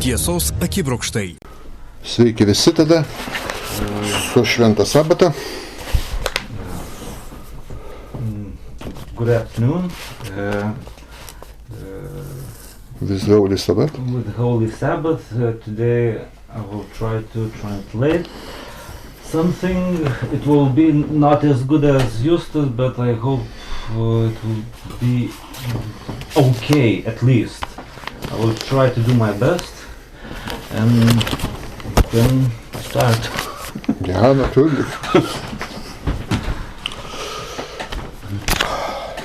Tiesos akibrokštai. Sveiki visi tada su šventą sabatą. Good afternoon. With the Holy Sabbath. With Holy Sabbath, today I will try to translate something. It will be not as good as Justus, but I hope it will be okay at least. I will try to do my best and then start. Ja, natürlich.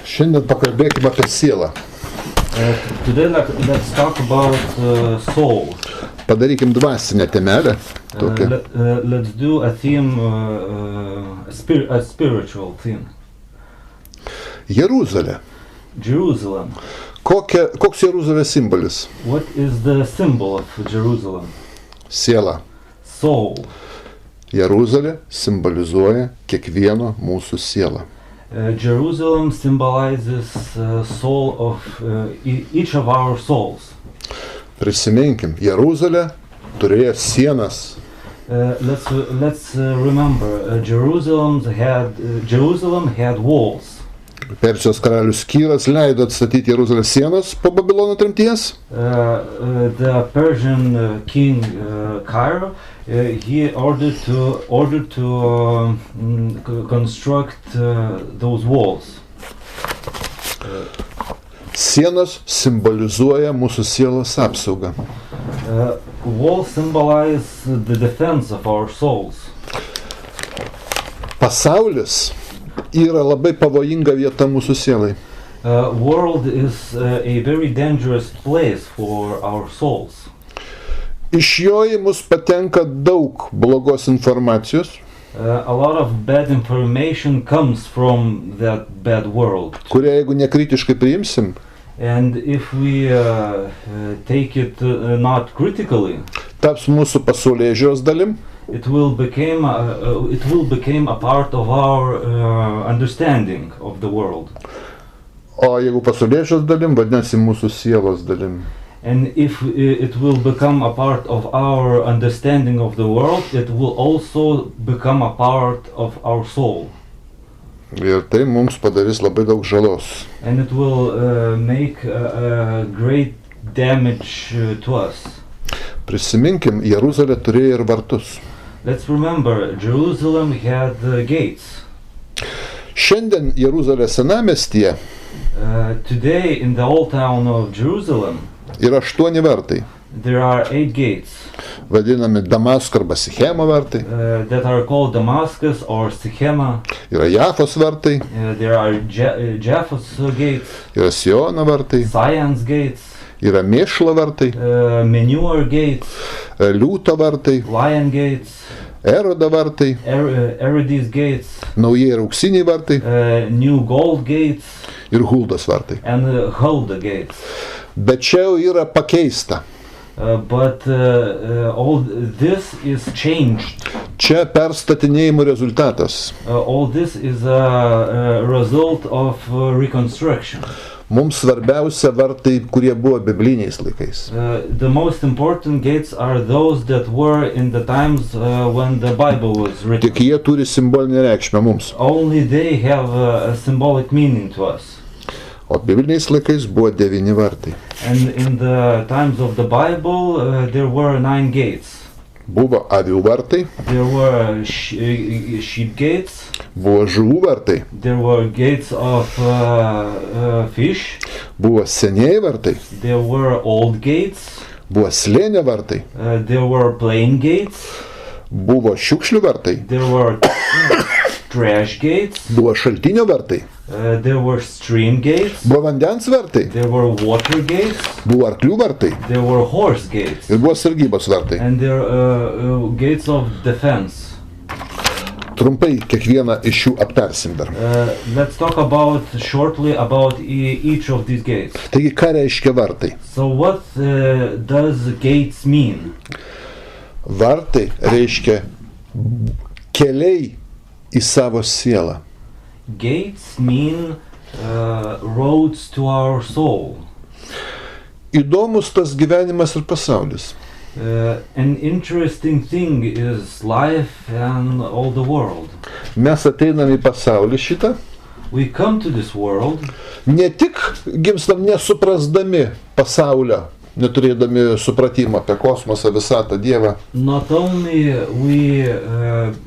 Šiandien pakalbėkime apie sielą. Today let's talk about soul. Padarykim dvasinę temelę. Let's do a theme, a spiritual theme. Jeruzalė. Jerusalem. Koks Jeruzalės simbolis? What is the symbol of Jerusalem? Siela. Soul. Jeruzalė simbolizuoja kiekvieno mūsų sielą. Jerusalem symbolizes soul of each of our souls. Prisiminkim, Jeruzalė turėjo sienas. Let's remember, Jerusalem had walls. Persijos karalius Kyras leido atstatyti Jeruzalės sienas po Babilono tremties. The Persian king Cairo, he ordered to construct those walls. Sienos simbolizuoja mūsų sielos apsaugą. Walls symbolize the defense of our souls. Pasaulis yra labai pavojinga vieta mūsų sielai. World is a very dangerous place for our souls. Iš jo į mus patenka daug blogos informacijos. A lot of bad information comes from that bad world. Kurią jeigu nekritiškai priimsim, and if we take it not critically, taps mūsų pasaulėžiūros dalim. It will become a part of our understanding of the world. O jeigu pasaulėžiūros dalim, vadinasi mūsų sielos dalim. And if it will become a part of our understanding of the world, it will also become a part of our soul. Ir tai mums padarys labai daug žalos. And it will make great damage to us. Prisiminkim, Jeruzalė turėjo ir vartus. Let's remember, Jerusalem had gates. Šiandien Jeruzalės senamiestyje today in the old town of Jerusalem yra 8 vartai. There are 8 gates. Vadinami Damasko arba Sichemo vartai. That are called Damascus or Sichema. Yra Jafos vartai. There are Japhos gates. Yra Siono vartai. Sion's gates. Yra Mėšlo vartai. Manure gates. Liūto vartai. Lion gates. Erodo vartai. Erodes gates. Naujieji ir auksiniai vartai. New gold gates. Ir Huldos vartai. And Hulda gates. Bet čia jau yra pakeista. But all this is changed. Čia perstatinėjimų rezultatas. All this is a result of reconstruction. Mums svarbiausia vartai, kurie buvo bibliniais laikais. The most important gates are those that were in the times when the Bible was written. Tik jie turi simbolinę reikšmę mums. Only they have a symbolic meaning to us. O bibliniais laikais buvo 9 vartai. And in the times of the Bible, there were 9 gates. Buvo avių vartai. There were sheep gates. Buvo žuvų vartai. There were gates of fish. Buvo senieji vartai. There were old gates. Buvo slėnio vartai. There were plain gates. Buvo šiukšlių vartai. There were trash gates. Buvo šaltinio vartai. There were stream gates. Buvo vandens vartai. There were water gates. Buvo arklių vartai. There were horse gates. Ir buvo sargybos vartai. And there gates of defense. Trumpai kiekvieną iš jų aptarsim dar. Let's talk shortly about each of these gates. Taigi, ką reiškia vartai? So what does gates mean? Vartai reiškia keliai į savo sielą. Gates mean roads to our soul. Įdomus tas gyvenimas ir pasaulis. An interesting thing is life and all the world. Mes ateinam į pasaulį šitą, We come to this world ne tik gimstam nesuprasdami pasaulio, neturėdami supratimo apie kosmosą, visatą, Dievą. not only we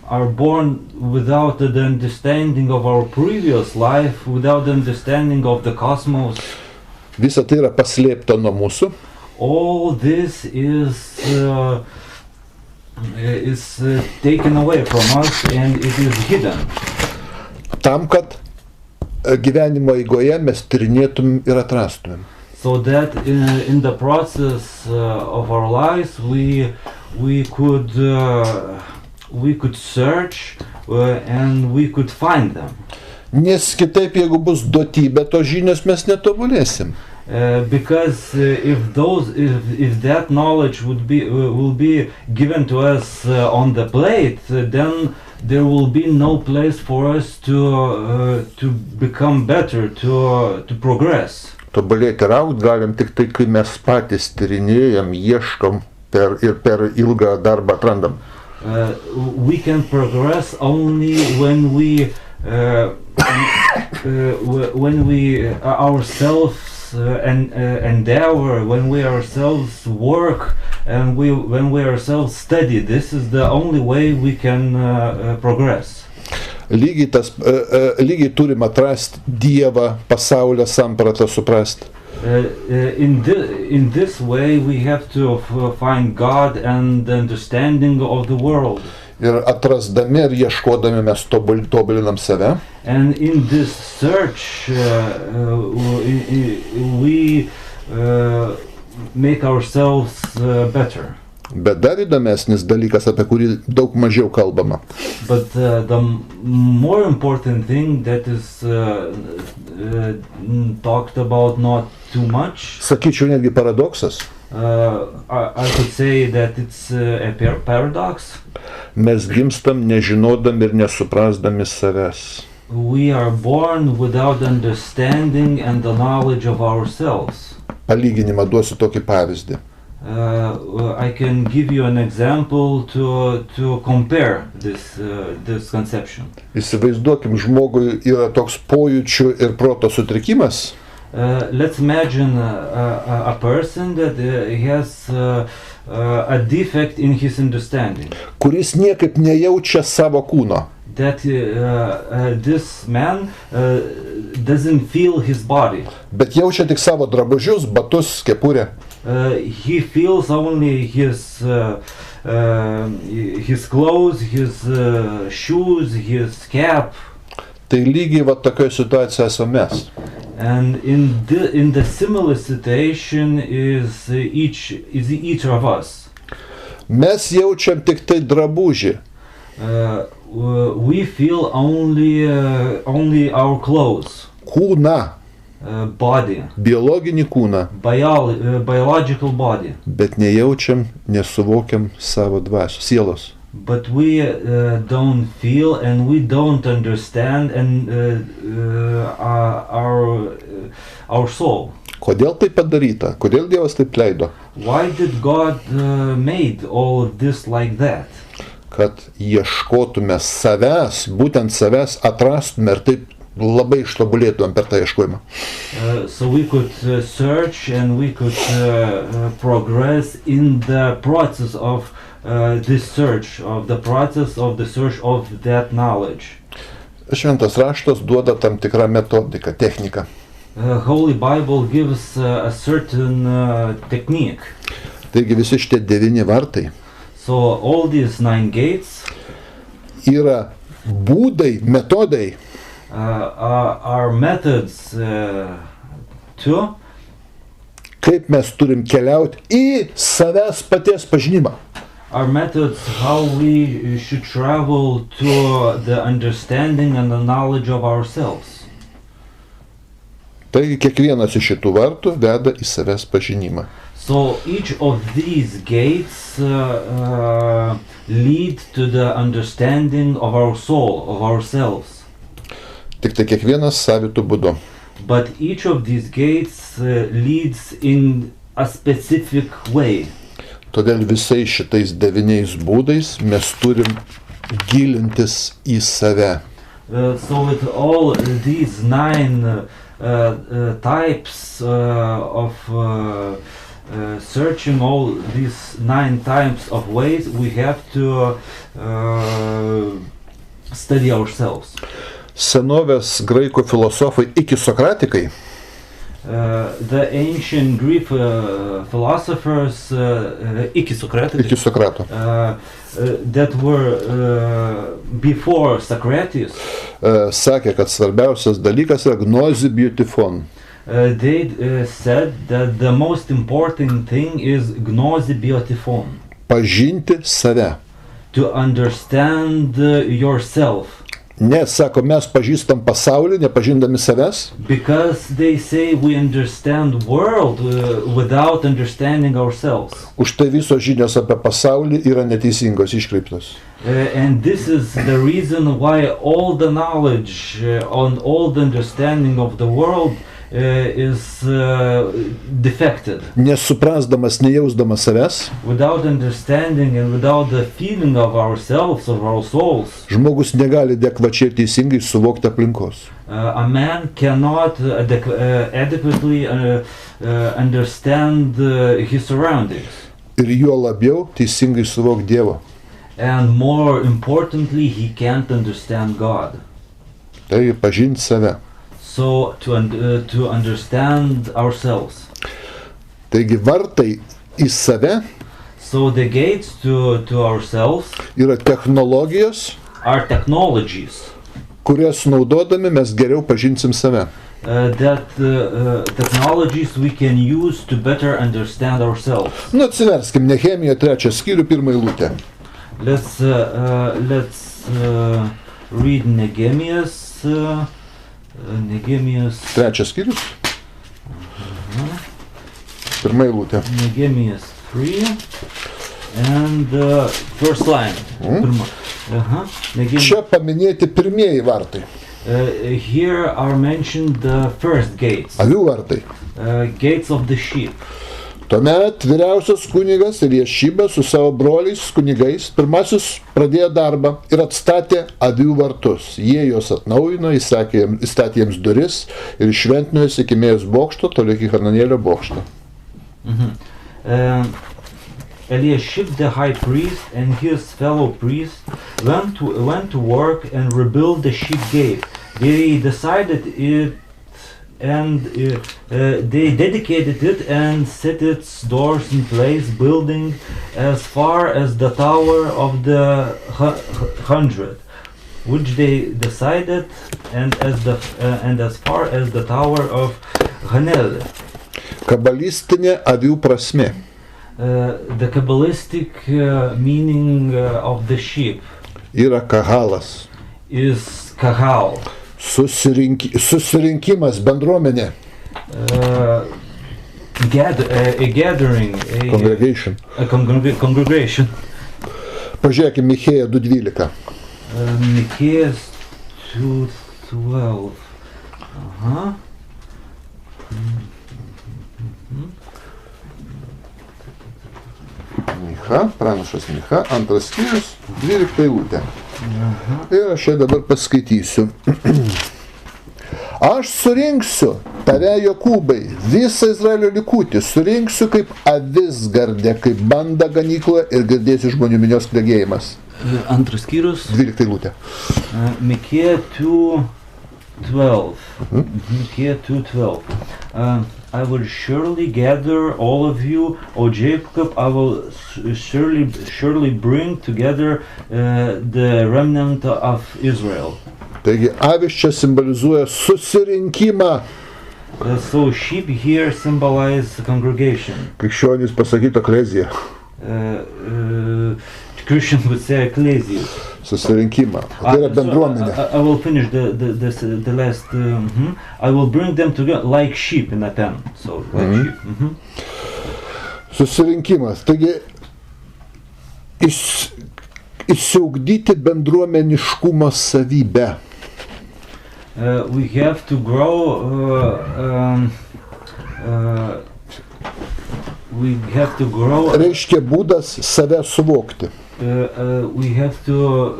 are born without the understanding of our previous life, without the understanding of the cosmos. Visa tai yra paslėpta nuo mūsų. All this is taken away from us and it is hidden. Tam, kad gyvenimo eigoje mes tyrinėtum ir atrastumėm. So that in the process of our lives we could search and we could find them. Nes kitaip, jeigu bus duotybė, tos žinios mes netobulėsim. Because if that knowledge will be given to us on the plate, then there will be no place for us to become better, to progress. Tobulėti ir augt galim tik tai, kai mes patys tyrinėjam, ieškom per ilgą darbą atrandam. We can progress only when we ourselves endeavor, when we ourselves work, and when we ourselves study. This is the only way we can progress. Lygiai turim atrasti Dievą, pasaulio sampratą suprasti. In this way we have to find God and the understanding of the world. Ir atrasdami ir ieškodami mes tobulinam save. And in this search we make ourselves better. Bet dar įdomesnis dalykas, apie kurį daug mažiau kalbama. But the more important thing that is talked about not too much. Sakyčiau, netgi paradoksas. I could say that it's a paradox. Mes gimstam nežinodami ir nesuprasdami savęs. We are born without understanding and the knowledge of ourselves. Palyginimą duosiu tokį pavyzdį. I can give you an example to compare this conception. Įsivaizduokim, žmogui yra toks pojūčių ir proto sutrikimas. Let's imagine a person that has a defect in his understanding. Kuris niekaip nejaučia savo kūno. That this man doesn't feel his body. Bet jaučia tik savo drabužius, batus, kepurę. He feels only his clothes, his shoes, his cap. Tai lygiai va tokioje situacijoje esame mes. And in the similar situation is each of us. Mes jaučiam tik tai drabužį. We feel only our clothes. Kūną. Body. Biologinį kūną. Biological body. Bet nejaučiam, nesuvokiam savo dvasios, sielos. But we don't feel and we don't understand and our soul. Kodėl tai padaryta? Kodėl Dievas taip leido? Why did God made all of this like that? Kad ieškotume savęs, būtent savęs atrastume ir taip labai ištobulėtumėm per tą ieškojimą. So we could search and we could progress in the process of this search, of the process of the search of that knowledge. Šventas raštas duoda tam tikrą metodiką, techniką. Holy Bible gives a certain technique. Taigi visi šitie 9 vartai. So all these 9 gates yra būdai, metodai. Are methods to. Kaip mes turim keliauti į savęs paties pažinimą. Are methods how we should travel to the understanding and the knowledge of ourselves. Taigi kiekvienas iš šitų vartų veda į savęs pažinimą. So each of these gates lead to the understanding of our soul, of ourselves. Tik tai kiekvienas savitų būdu. But each of these gates leads in a specific way. Todėl visais šitais 9 būdais mes turim gilintis į save. So with all these 9 types of searching, all these 9 types of ways, we have to study ourselves. Senovės graikų filosofai iki sokratikai The ancient Greek philosophers iki Sokrato that were before Socrates, sakė, kad svarbiausias dalykas yra gnozi beautifon. They said that the most important thing is gnosi biotifon, Pažinti save. to understand yourself. Ne, sako, mes pažįstam pasaulį, nepažindami savęs. Because they say we understand world without understanding ourselves. Už tai visos žinios apie pasaulį yra neteisingos, iškreiptos. And this is the reason why all the knowledge on all the understanding of the world is defected. Nesuprasdamas, nejausdamas savęs, Without understanding and without the feeling of ourselves, of our souls, žmogus negali adekvačiai ir teisingai suvokti aplinkos. a man cannot adequately understand his surroundings. Ir juo labiau teisingai suvokti Dievo. And more importantly, he can't understand God. Tai pažinti save. So to understand ourselves. Taigi vartai į save So the gates to ourselves yra technologijos, are technologies kurias naudodami mes geriau pažinsim save. that technologies we can use to better understand ourselves. Nu, atsiverskim, Nehemija 3 skyrių 1 eilutę. Let's read Nehemiah's 3 skyrius. 1 eilutė. Nehemiah's 3 and first line. Čia paminėti pirmieji vartai. Here are mentioned the first gates, Avių vartai. gates of the sheep. Tuomet vyriausias kunigas Eliašibas su savo broliais kunigais pirmasis pradėjo darbą ir atstatė avių vartus. Jie juos atnaujino, įstatė jiems duris ir šventino jas iki Mėjos bokšto, toliau iki Hananėlio bokšto. Eliashib the high priest and his fellow priests went to work and rebuild the sheep gate. They decided it and they dedicated it and set its doors in place, building as far as the tower of the 100, which they decided, and as far as the tower of Hanel. Kabalistinė avių prasmė. The Kabbalistic meaning of the sheep Yra kahalas. is kahal. Susirinkimas, bendruomenė. A gathering, Congregation. a congregation. Pažiūrėkime, Michėja 2.12. Michėjas 2:12. Micha, pranašas Micha, 2 skyrius, 12 eilutė. Ir aš čia dabar paskaitysiu. Aš surinksiu tave, Jokūbai, visą Izraelio likutį, surinksiu kaip avis gardė, kaip banda ganykloje ir girdėsiu žmonių minios klegėjimas. 2 skyrius. 12 eilutė. Michėja 2:12. Michėja 2:12. I will surely gather all of you, O Jacob. I will surely bring together the remnant of Israel. Taigi, avis čia simbolizuoja susirinkimą. So sheep here symbolize congregation. Krikščionys pasakytų ekleziją. Christian would say ecclesia. Susirinkimą. Tai yra bendruomenė. I will finish the last. I will bring them together like sheep in a pen. So like sheep. Susirinkimas. Taigi, išsiugdyti bendruomeniškumo savybę. We have to grow we have to grow. Reiškia būdas save suvokti. We have to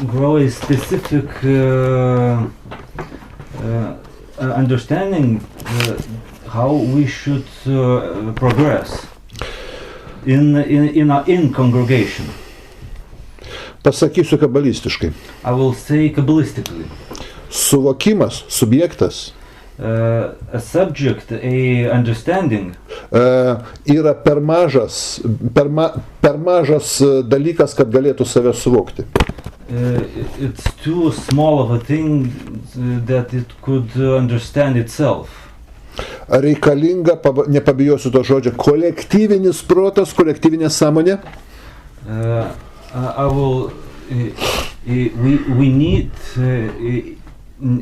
grow a specific understanding how we should progress in congregation. Pasakysiu kabalistiškai. I will say kabbalistically. Suvokimas, subjektas A subject, a understanding yra per mažas dalykas, kad galėtų save suvokti. It's too small of a thing that it could understand itself. Reikalinga, nepabijosiu to žodžio, kolektyvinis protas, kolektyvinė sąmonė. We need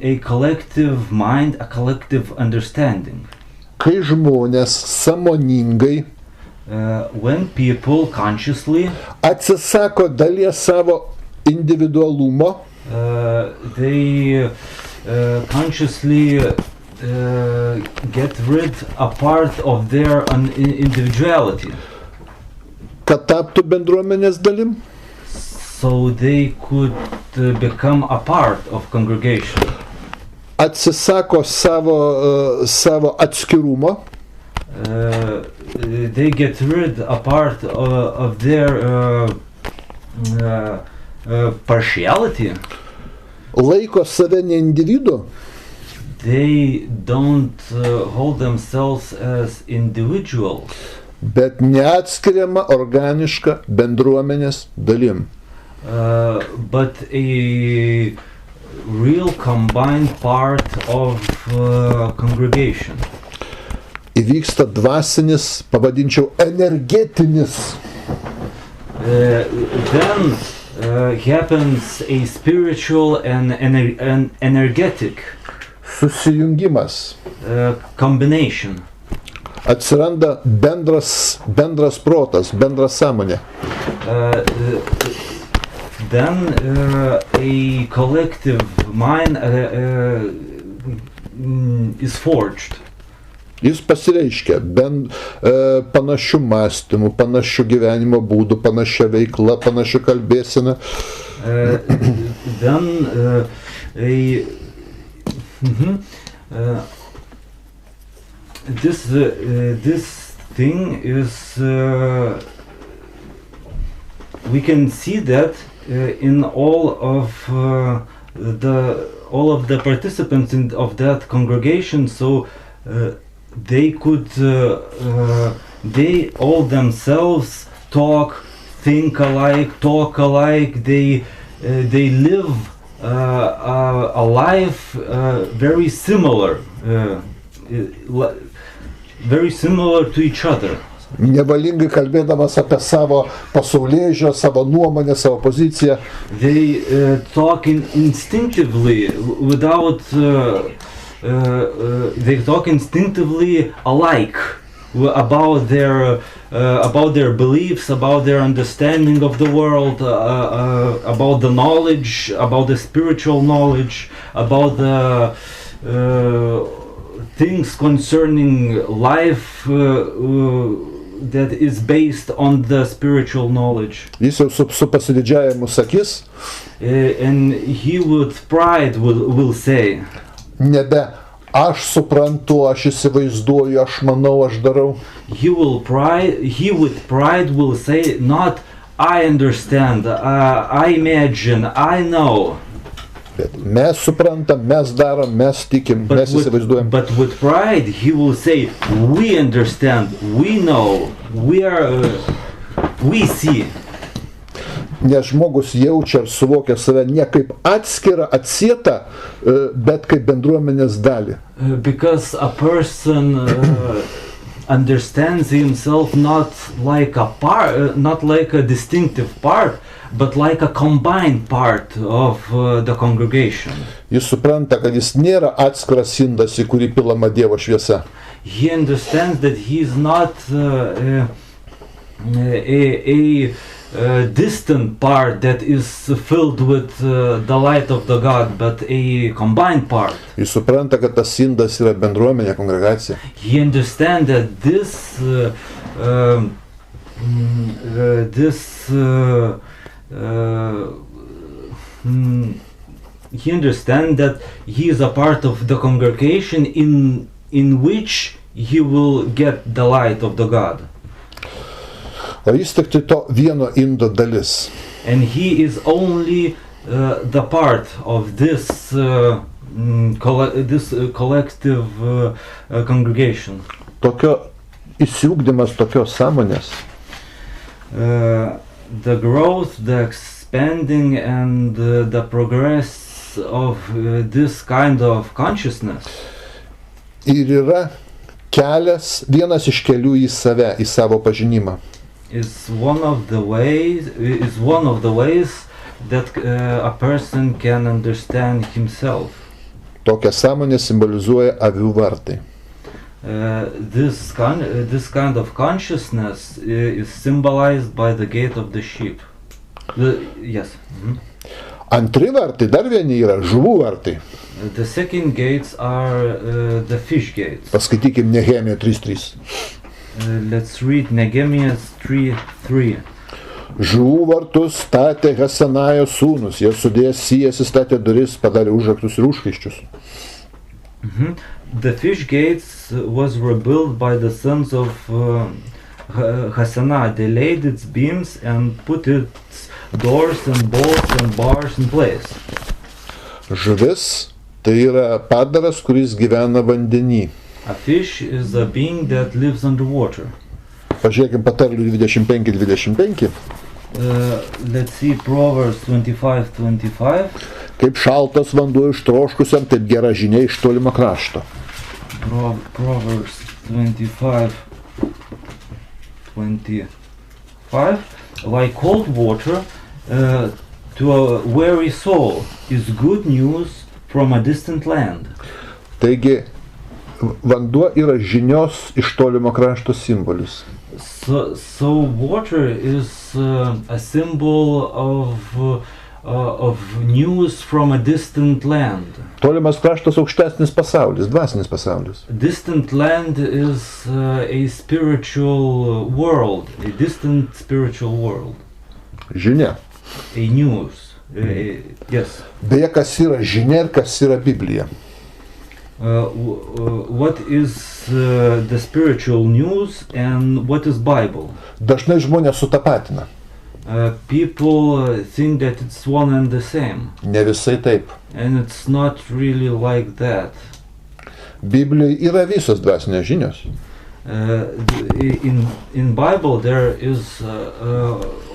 a collective mind, a collective understanding. Kai žmonės sąmoningai when people consciously atsisako dalies savo individualumo, they consciously get rid a part of their individuality, kad taptų bendruomenės dalim, so they could become a part of congregation. Atsisako savo atskirumo, they get rid a part of their partiality. Laiko save ne individu, They don't hold themselves as individuals, bet neatskiriama organiška bendruomenės dalim. But a real combined part of congregation. Įvyksta dvasinis, pavadinčiau, energetinis. Then happens a spiritual and energetic Susijungimas. Combination. Atsiranda bendras protas, bendra sąmonė. Then a collective mind is forged. Jis pasireiškia panašių mąstymų, panašių gyvenimo būdų, panašia veikla, panašia kalbėsena. Then this thing is we can see that in all of the participants of that congregation, so they could they all themselves talk, think alike, talk alike. They live a life very similar to each other. Nevalingai kalbėdamas apie savo pasaulėžiūrą, savo nuomonę, savo poziciją. They talk instinctively without they talk instinctively alike about their beliefs, about their understanding of the world, about the knowledge, about the spiritual knowledge, about the things concerning life that is based on the spiritual knowledge. Jis jau su pasididžiavimu sakys, and he with pride will say, nebe aš suprantu, aš įsivaizduoju, aš manau, aš darau. He with pride will say, not I understand, I imagine, I know. Bet mes suprantam, mes darom, mes tikim, mes įsivaizduojam. But with pride he will say, we understand, we know, we see. Nes žmogus jaučia ir suvokia save ne kaip atskirą, atsietą, bet kaip bendruomenės dalį. Because a person understands himself not like a distinctive part, but like a combined part of the congregation. Jis supranta, kad jis nėra atskiras indas, į kurį pilama Dievo šviesa. He understands that he is not a distant part that is filled with the light of the God, but a combined part. Jis supranta, kad tas indas yra bendruomenė, kongregacija. He understands that he understands that he is a part of the congregation in which he will get the light of the God. O jis tik tai to vieno indo dalis. And he is only the part of this collective congregation. Tokio įsiugdymas, tokios sąmonės. The growth, the expanding and the progress of this kind of consciousness Ir yra kelias, vienas iš kelių į save, į savo pažinimą. is one of the ways that a person can understand himself. Tokią sąmonę simbolizuoja avių vartai. This kind of consciousness is symbolized by the gate of the sheep. Yes. Antri vartai, dar vieni yra žuvų vartai. The second gates are the fish gates. Paskaitykim Nehemiją 3:3. Let's read Nehemiah 3:3. Žuvų vartus statė Hasenajo sūnus, jie sudėjęs sijas įstatė duris, padarė užraktus ir užkaiščius. The fish gates was rebuilt by the sons of Hasenah. They laid its beams and put its doors and bolts and bars in place. Žuvis tai yra padaras, kuris gyvena vandenį. A fish is a being that lives underwater. Pažiūrėkim Patarlių 25:25. Let's see Proverbs 25:25. Kaip šaltas vanduo iš troškusiam, taip gera žinia iš tolimo krašto. Proverbs 25:25. Like cold water to a weary soul is good news from a distant land. Taigi, vanduo yra žinios iš tolimo krašto simbolis. So water is a symbol of news from a distant land. Tolimas kraštas aukštesnis pasaulis, dvasinis pasaulis. Distant land is a spiritual world, a distant spiritual world. Žinia. A news. Yes. Beje, kas yra žinia ir kas yra Biblija? What is the spiritual news and what is Bible? Dažnai žmonės sutapatina. People think that it's one and the same. Ne visai taip. And it's not really like that. Biblijoje yra visos dvasinės žinios. In Bible there is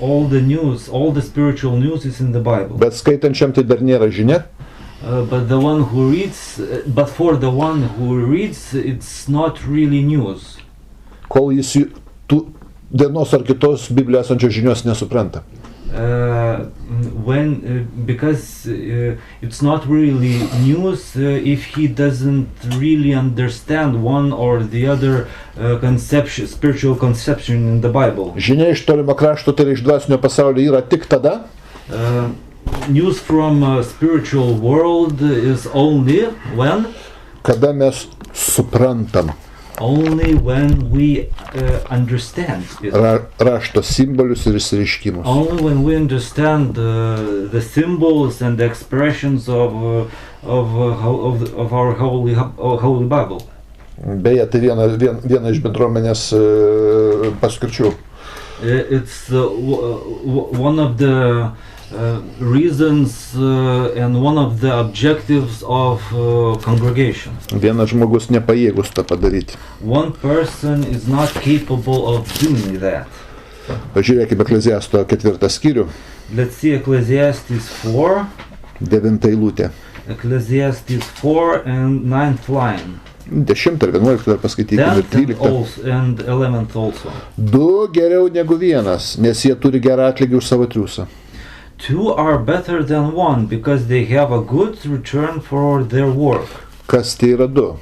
all the news, all the spiritual news is in the Bible. Bet skaitančiam tai dar nėra žinia. But for the one who reads, it's not really news. Kol jis tų vienos ar kitos Biblijoje esančios žinios nesupranta. Because it's not really news if he doesn't really understand one or the other spiritual conception in the Bible. Žinia iš tolimo krašto, tai iš dvasinio pasaulio yra tik tada, news from spiritual world is only when? Kada mes suprantam. Only when we understand it. Rašto simbolius ir išsireiškimus. Only when we understand the symbols and the expressions of our holy Bible. Beje, tai viena iš bendruomenės paskirčių. It's one of the reasons and one of the objectives of congregation. Vienas žmogus nepajėgus tą padaryti. One person is not capable of doing that. Pažiūrėkime Ekleziasto 4 skyrių. Let's see Ecclesiastes 4. 9 eilutė. Ecclesiastes 4 and 9th line. 10 ir 11 dar paskaitykime ir 13. And 11th also. Du geriau negu vienas, nes jie turi gerą atlygį už savo triūsą. Two are better than one because they have a good return for their work. Kas tai yra du?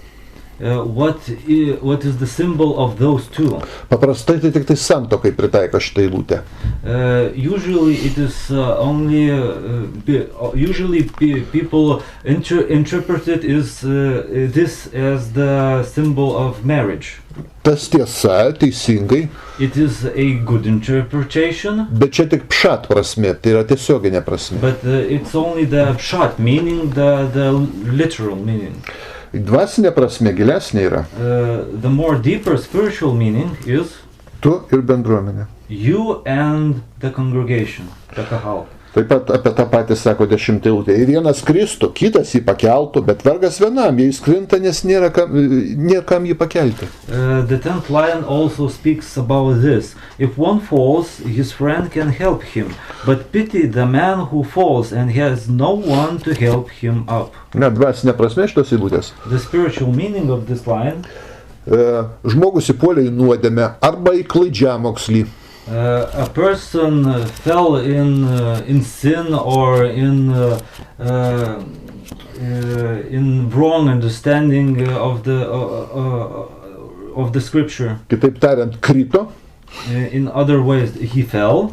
What is the symbol of those two? Paprastai tai tik tai santuokai pritaiko šitą eilutę. Usually it is only people interpret it this as the symbol of marriage. Tas tiesa, teisingai. It is a good interpretation. Bet čia tik pšat prasme, tai yra tiesioginė prasme. But it's only the pshat meaning, the literal meaning. Dvasinė prasme gilesnė yra. The more deeper spiritual meaning is Tu ir bendruomenė. you and the congregation, the kahal. Taip pat apie tą patį sako 10 eilutė. Ir vienas kristų, kitas jį pakeltų, bet vargas vienam, jei jis krinta, nes nėra kam jį pakelti. The 10th line also speaks about this. If one falls, his friend can help him, but pity the man who falls and has no one to help him up. Ne, dvasinė prasme šitos eilutės. The spiritual meaning of this line. Žmogus įpuolė į nuodėmę arba į klaidžiamokslį. A person fell in sin or in wrong understanding of the scripture. Kitaip tariant, krito. In other ways, he fell.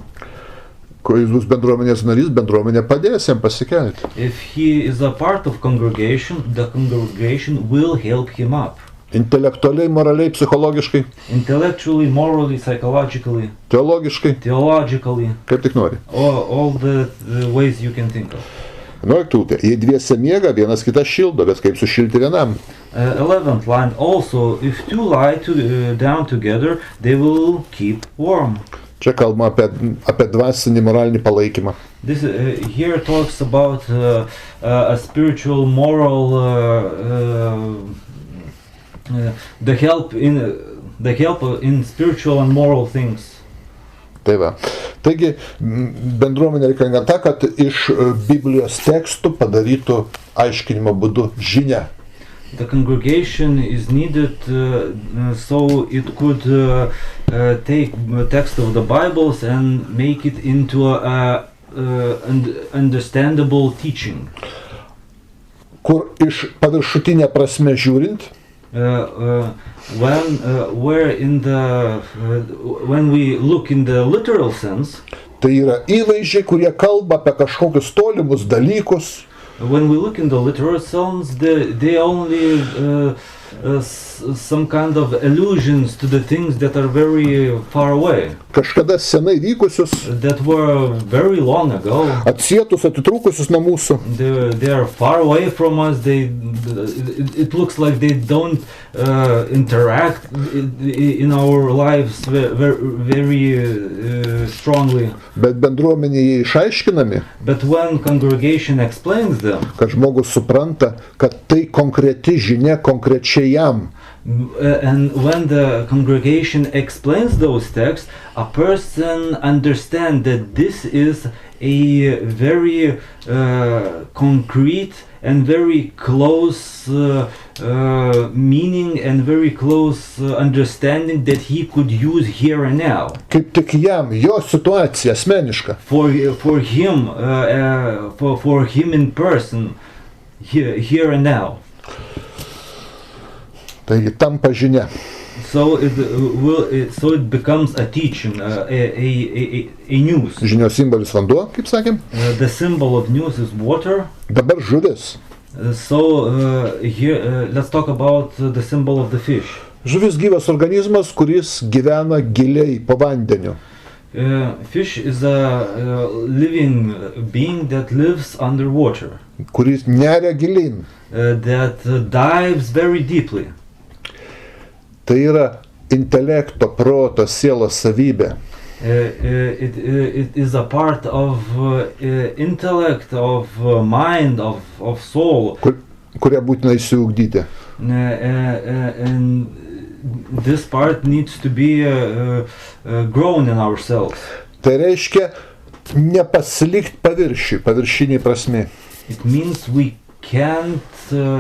Ko jis bus bendruomenės narys, bendruomenė padės jam pasikelti. If he is a part of congregation, the congregation will help him up. Intelektualiai, moraliai, psichologiškai. Intellectually, morally, psychologically. Teologiškai. Theologically. Kaip tik nori. All the ways you can think of. 11. Jei dviese miega, vienas kitą šildo, bet kaip sušilti vienam. 11th line also, if two lie down together, they will keep warm. Čia kalbama apie dvasinį moralinį palaikymą. This here talks about a spiritual, moral, the help in spiritual and moral things. Tai va. Taigi, bendruomenė reikalinga ta, kad iš Biblijos tekstų padarytų aiškinimo būdu žinia. The congregation is needed so it could take text of the Bibles and make it into a understandable teaching. Kur iš paviršutinė prasme žiūrint, when we look in the literal sense, tai yra įvaizdžiai, kurie kalba apie kažkokius tolimus dalykus. When we look in the literal sense, they only some kind of allusions to the things that are very far away. Kažkada senai vykusius. That were very long ago. Atsietus, atitrūkusius nuo mūsų. They are far away from us. It looks like they don't interact in our lives very strongly. Bet bendruomenėje išaiškinami. But when congregation explains them, kad žmogus supranta, kad tai konkreti žinia konkrečiai jam. And when the congregation explains those texts, a person understands that this is a very concrete and very close meaning and very close understanding that he could use here and now. Kaip tik jam, jo situacija asmeniška. For him in person, here and now. Taigi tampa žinia. So it becomes a teaching, a news. Žinios simbolis vanduo, kaip sakėm. The symbol of news is water. Dabar žuvis. Here let's talk about the symbol of the fish. Žuvis gyvas organizmas, kuris gyvena giliai po vandeniu. Fish is a living being that lives underwater. Kuris neria gilin. That dives very deeply. Tai yra intelekto, proto, sielos savybė. It is a part of intellect, of mind, of soul. Kurią būtina išsiugdyti. And this part needs to be grown in ourselves. Tai reiškia nepasilikti paviršiniai prasme. It means we can't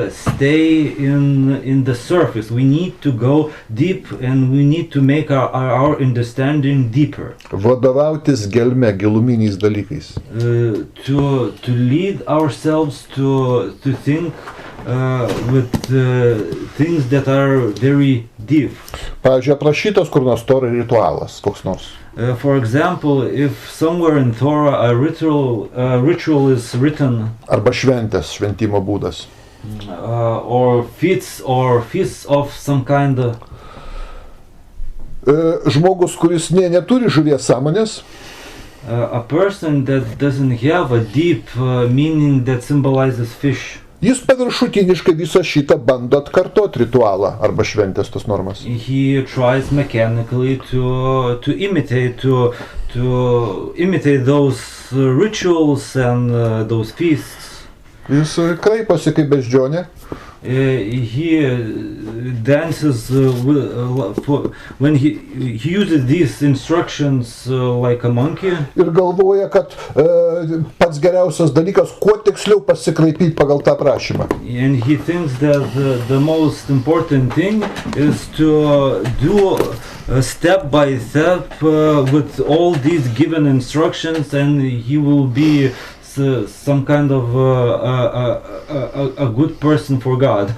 stay in the surface. We need to go deep and we need to make our understanding deeper. Vadovautis gelme, giluminiais dalykais. To lead ourselves to think with things that are very deep. Pavyzdžiui, aprašytas kur nors Torai ritualas, koks nors. For example, if somewhere in Torah a ritual is written, Arba šventės, šventimo būdas. or feasts of some kind, Žmogus, kuris neturi žuvies sąmonės, a person that doesn't have a deep meaning that symbolizes fish, jis paviršutiniškai visą šitą bando atkartoti ritualą arba šventės tos normas. he tries mechanically to imitate those rituals and those feasts. Jis kraiposi kaip beždžionė. He dances when he uses these instructions like a monkey. Ir galvoja, kad pats geriausias dalykas, kuo tiksliau pasikraipyti pagal tą prašymą. And he thinks that the most important thing is to do step by step with all these given instructions, and he will be some kind of a good person for God.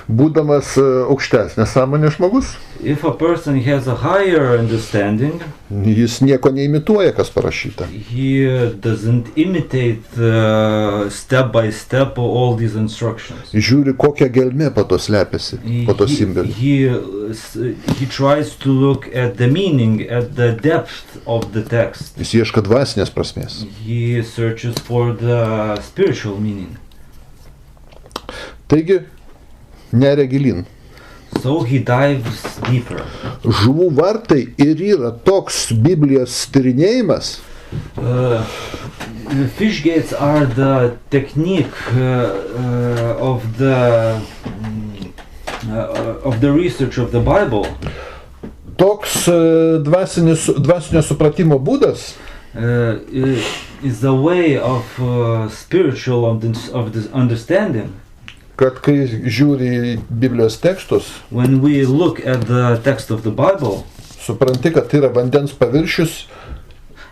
Būdamas aukštesnės sąmonės žmogus, If a person has a higher understanding, jis nieko neimituoja, kas parašyta. he doesn't imitate step by step all these instructions. Žiūri, kokia gelmė po to slepiasi, po to simboliu. He tries to look at the meaning, at the depth of the text. Jis ieško dvasinės prasmės. He searches for the spiritual meaning. Taigi, neria gilin. So he dives deeper. Žuvų vartai ir yra toks Biblijos tyrinėjimas, Fish gates are the technique of the research of the Bible. toks dvasinio supratimo būdas, Is a way of spiritual of this understanding. kad kai žiūri į Biblijos tekstus, When we look at the text of the Bible, supranti, kad tai yra vandens paviršius,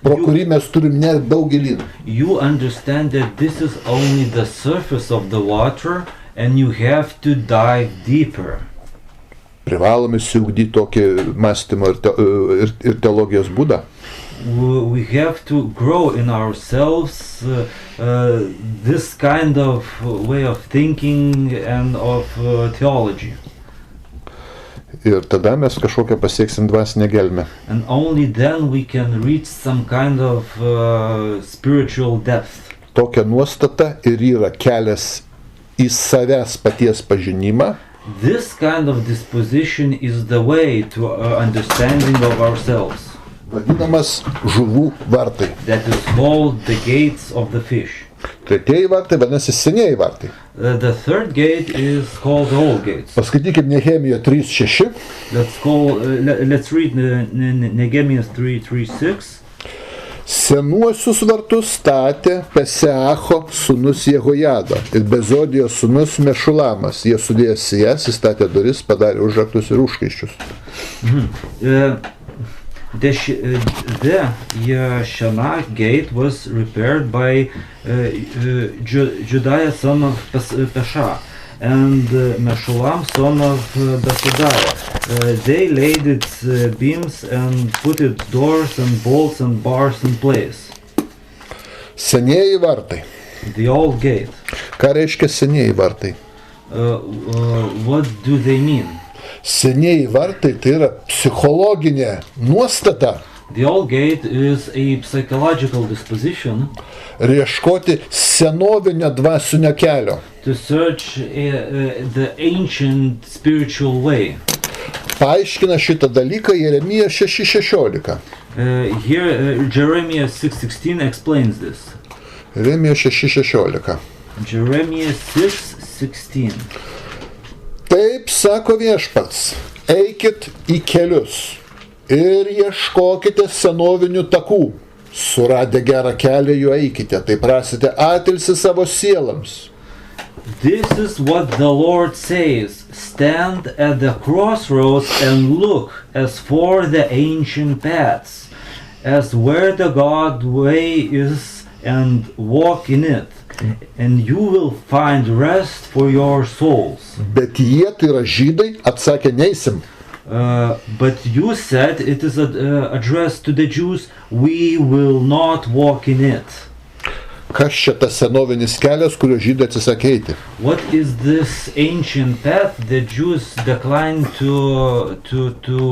pro kurį mes turim net daug gilin. you understand that this is only the surface of the water and you have to dive deeper. Privalome siugdyti tokį mąstymo ir teologijos būdą. We have to grow in ourselves this kind of way of thinking and of theology. Ir tada mes kažkokią pasieksim dvasinę gelmę. And only then we can reach some kind of spiritual depth. Tokia nuostata ir yra kelias į savęs paties pažinimą. This kind of disposition is the way to understanding of ourselves. Vadinamas žuvų vartai. That is called the gates of the fish. Tretieji vartai vadinasi senieji vartai. The third gate is called the old gates. Paskaitykim Nehemiją 3:6. Let's read Nehemiah 3:6. Senuosius vartus statė Peseacho sūnus Jehojada ir Bezodijos sūnus Mešulamas. Jie sudėjo sijas, įstatė duris, padarė užraktus ir užkaiščius. The Yeshana gate was repaired by Judah son of Pesha and Meshulam son of Besodiah. They laid its beams and put its doors and bolts and bars in place. Senieji vartai. The old gate. Ką reiškia senieji vartai? What do they mean? Senieji vartai tai yra psichologinė nuostata. The old gate is a psychological disposition Ieškoti senovinio dvasinio kelio. to search the ancient spiritual way. Paaiškina šitą dalyką Jeremija 6:16. Here Jeremiah 6:16 explains this. Jeremija 6:16. Jeremiah 6:16. Taip sako Viešpats, eikit į kelius ir ieškokite senovinių takų. Suradę gerą kelią juo eikite, taip rasite atilsį savo sielams. This is what the Lord says. Stand at the crossroads and look as for the ancient paths, as where the God way is, and walk in it, and you will find rest for your souls. Bet jie, tai yra žydai, atsakė neisim. But you said it is addressed to the Jews, we will not walk in it. Kas čia tas senovinis kelias, kurio žydai atsisakė eiti? What is this ancient path the Jews declined to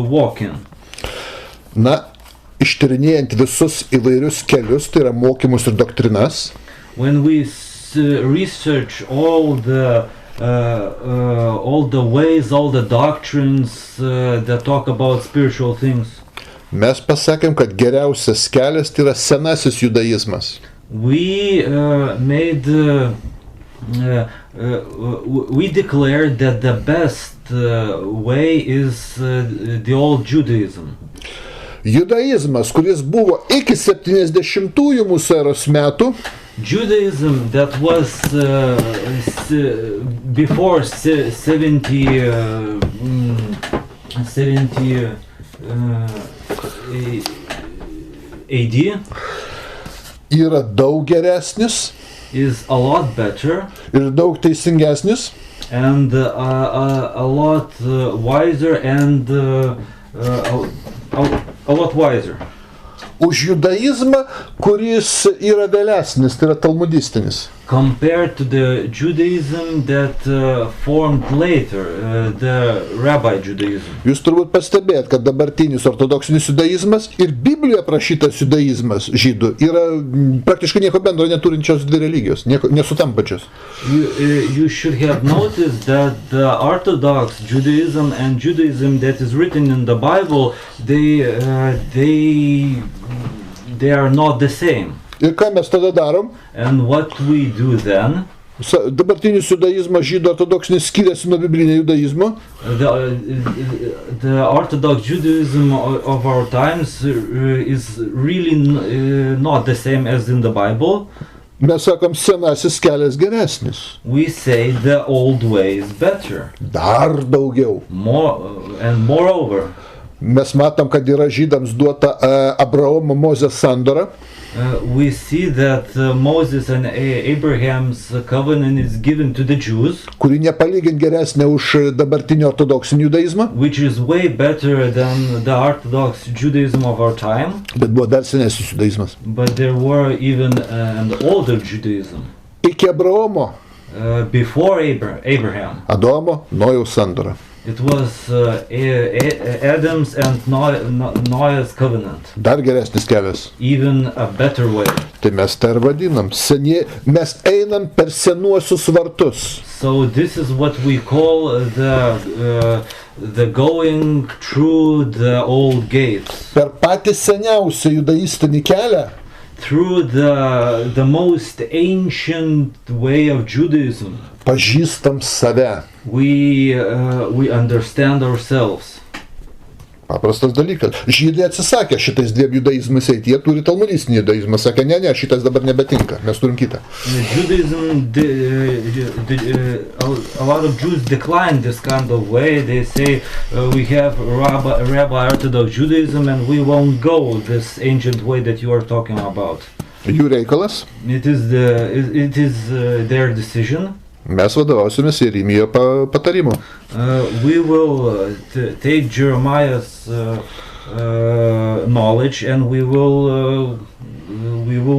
walk in? Na, ištyrinėjant visus įvairius kelius, tai yra mokymus ir doktrinas, When we research all the ways, all the doctrines that talk about spiritual things, mes pasakėm, kad geriausias kelias tai yra senasis judaizmas. we declared that the best way is the old Judaism. Judaizmas, kuris buvo iki 70-ųjų mūsų eros metų, Judaism that was before 70 AD yra daug geresnis is a lot better ir daug teisingesnis and a lot wiser and a lot wiser už judaizmą, kuris yra vėlesnis, tai yra talmudistinis. compared to the Judaism that formed later, the Rabbi Judaism. Jūs turbūt pastebėjot, kad dabartinis ortodoksinis judaizmas ir Biblijoje aprašytas judaizmas žydų yra praktiškai nieko bendro neturinčios dvi religijos, nesutampančios. You should have noticed that the Orthodox Judaism and Judaism that is written in the Bible, they are not the same. Ir ką mes tada darom? And what we do then? Dabartinis judaizmas žydų ortodoksinis skiriasi nuo biblinio judaizmo. The Orthodox Judaism of our times is really not the same as in the Bible. Mes sakom, senasis kelias geresnis. We say the old way is better. Dar daugiau. And moreover, mes matom, kad yra žydams duota Abraomo Mozės sandora. We see that Moses and Abraham's covenant is given to the Jews, kuri nepalygint geresnė už dabartinį ortodoksinį judaizmą, which is way better than the Orthodox Judaism of our time. Bet buvo dar senesnis judaizmas. But there were even an older Judaism. Iki Abraomo, before Abraham. Adomo, Nojaus sandora. It was Adam's and Noah's covenant. Dar geresnis kelias. Even a better way. Tai mes tai ir vadinam. Mes einam per senuosius vartus. So this is what we call the going through the old gates. Per patį seniausią judaistinį kelią. Through the most ancient way of Judaism. Pažįstam save. We understand ourselves. Paprastas dalykas. Žydai atsisakė šitais dviem judaizmais eiti, jie turi talmudistinį judaizmą, sakė, ne, šitas dabar nebetinka, mes turim kitą. Judaism, a lot of Jews decline this kind of way. They say we have Rabbi Orthodox Judaism and we won't go this ancient way that you are talking about. Jų reikalas. It is their decision. Mes vadovausimės Jeremijo patarimu. We will take Jeremiah's knowledge and we will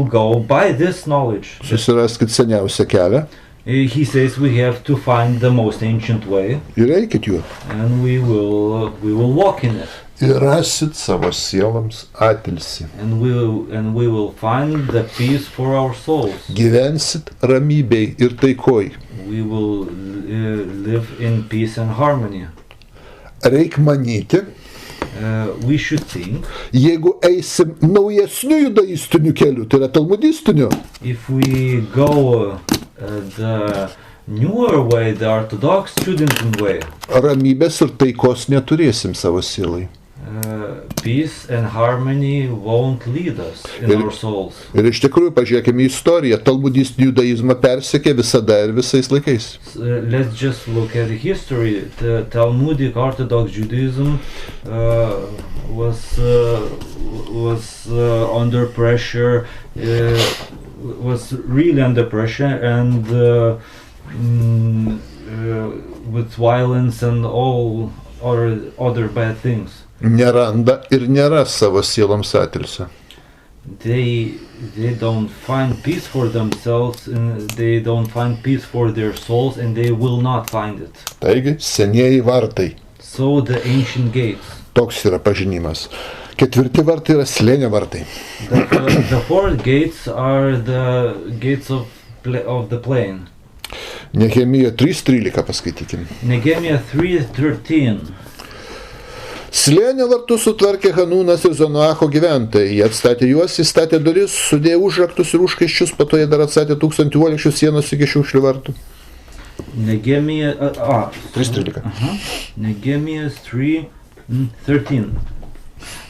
go by this knowledge. Susiraskit seniausią kelią. He says we have to find the most ancient way. Ir eikit juo. And we will walk in it. Ir rasit savo sieloms atilsį. And we will find the peace for our souls. Gyvensit ramybėj ir taikoj. We will live in peace and harmony. Reik manyti, we should think, jeigu eisim naujesniu judaistiniu keliu, tai yra talmudistiniu, if we go the newer way, the Orthodox Judaism way, ramybės ir taikos neturėsim savo sielai. Peace and harmony won't lead us in our souls. Ir iš tikrųjų, pažiūrėkime į istoriją, talmudistinį judaizmą persekė visada ir visais laikais. Let's just look at the history. The Talmudic Orthodox Judaism was under pressure was really under pressure and with violence and all other bad things. Neranda ir nėra savo sieloms atilsio. They don't find peace for themselves, and they don't find peace for their souls, and they will not find it. Taigi, senieji vartai. So the ancient gates. Toks yra pažinimas. Ketvirti vartai yra slėnio vartai. The fourth gates are the gates of the plain. Nehemijo 3:13 paskaitykim. Nehemiah 3:13. Slėnio vartus sutvarkė Hanūnas ir Zanoacho gyventojai. Jie atstatė juos, įstatė duris, sudėjo užraktus ir užkaiščius, po to jie dar atstatė 1000 uolekčių sienos iki šiukšlių vartų. Nehemiah 3:13. Nehemiah 3:13.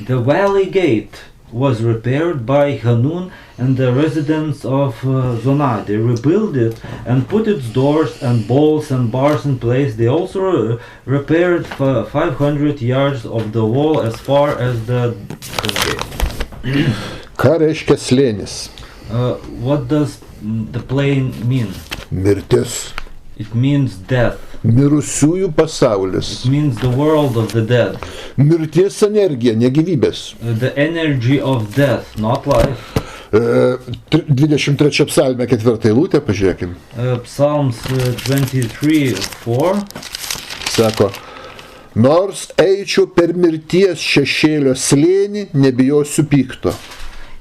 The valley gate was repaired by Hanun and the residents of Zonah. They rebuilt it and put its doors and bolts and bars in place. They also repaired 500 yards of the wall as far as the gate. Ką reiškia slėnis? What does the plain mean? Mirtis. It means death. Mirusiųjų pasaulis. It means the world of the dead. Mirties energija, ne gyvybės. The energy of death, not life. 23 psalmė 4 eilutė, pažiūrėkim. Psalms 23:4. Sako, nors eičiau per mirties šešėlio slėnį, nebijosiu pikto.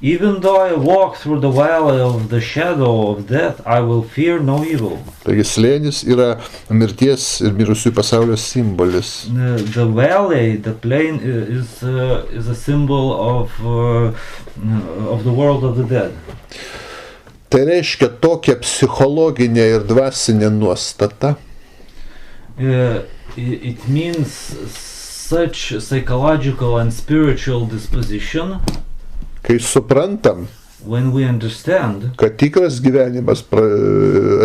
Even though I walk through the valley of the shadow of death, I will fear no evil. Taigi slėnis yra mirties ir mirusiųjų pasaulio simbolis. The valley, the plain, is a symbol of the world of the dead. Tai reiškia tokia psichologinė ir dvasinė nuostata. It means such psychological and spiritual disposition. Kai suprantam, when we understand, kad tikras gyvenimas,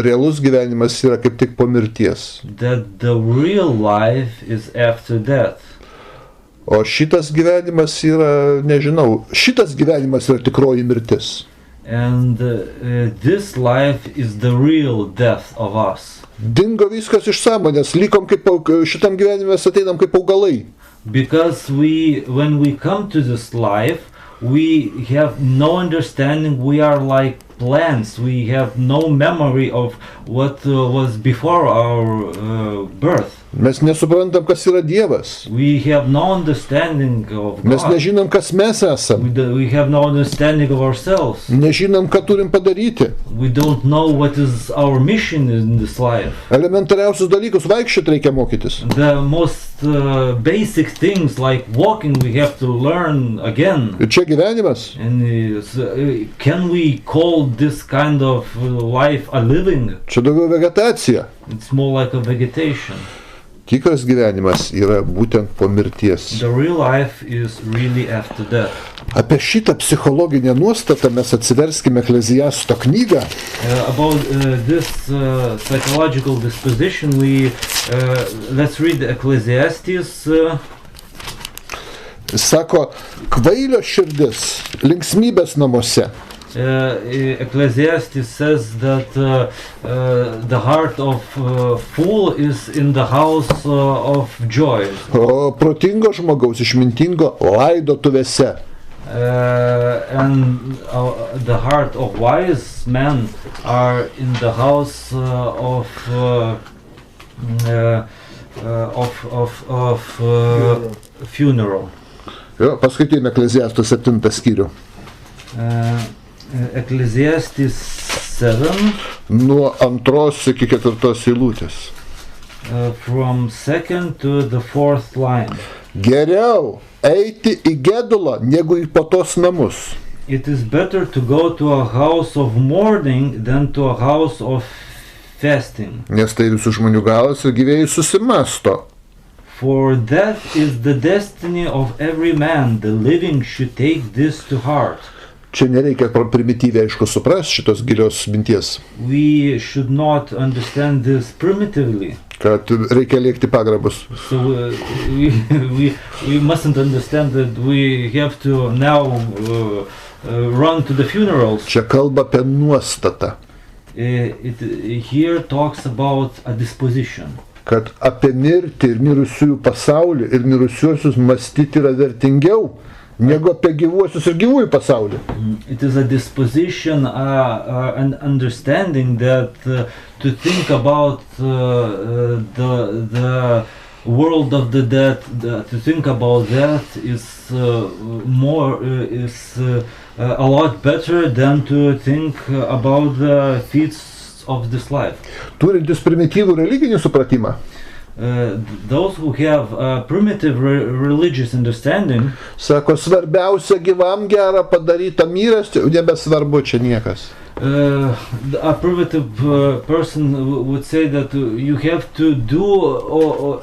realus gyvenimas yra kaip tik po mirties. That the real life is after death. O šitas gyvenimas yra, nežinau, šitas gyvenimas yra tikroji mirtis. And this life is the real death of us. Dingo viskas iš sąmonės, likom kaip šitam gyvenime ateinam kaip augalai. Because when we come to this life, we have no understanding, we are like plants, we have no memory of what was before our birth. Mes nesuprantam, kas yra Dievas. We have no understanding of God. Mes nežinom, kas mes esam. We have no understanding of ourselves. Nežinom, ką turim padaryti. We don't know what is our mission in this life. Elementariausius dalykus vaikščiot reikia mokytis. The most basic things like walking we have to learn again. Ir čia gyvenimas. And can we call this kind of life a living? Čia daugiau vegetacija. It's more like a vegetation. Tikras gyvenimas yra būtent po mirties. The real life is really after death. Apie šitą psichologinę nuostatą mes atsiverskime Ekleziasto knygą. About this psychological disposition, let's read Ecclesiastes. Sako, kvailio širdis, linksmybės namuose. Ecclesiastes says that the heart of fool is in the house of joy. O protingo žmogaus išmintingo laidotuvėse. And the heart of wise men are in the house of funeral. Jo, paskaitėme Ekleziasto 7 skyrių. Ecclesiastes 7 nuo 2 iki 4 eilutės. From 2nd to the 4th line. Geriau eiti į gedulą negu į patos namus. It is better to go to a house of mourning than to a house of fasting. Nes tai visų žmonių galas ir gyvėjai susimasto. For that is the destiny of every man. The living should take this to heart. Čia nereikia primityviai aišku suprasti šitos gilios minties. We should not understand this primitively. Kad reikia lėkti pagrabus. So we mustn't understand that we have to now run to the funerals. Čia kalba apie nuostatą, It here talks about a disposition. kad apie mirtį ir mirusiųjų pasaulį ir mirusiuosius mąstyti yra vertingiau negu apie gyvuosius ir gyvųjų pasaulį. It is a disposition, an understanding that to think about the world of the dead, to think about that is a lot better than to think about the feats of this life. Turintis primityvų religinį supratimą, Those who have a primitive religious understanding, sako, svarbiausia gyvam gerą padarytą miręs, nebesvarbu čia niekas. A primitive person would say that you have to do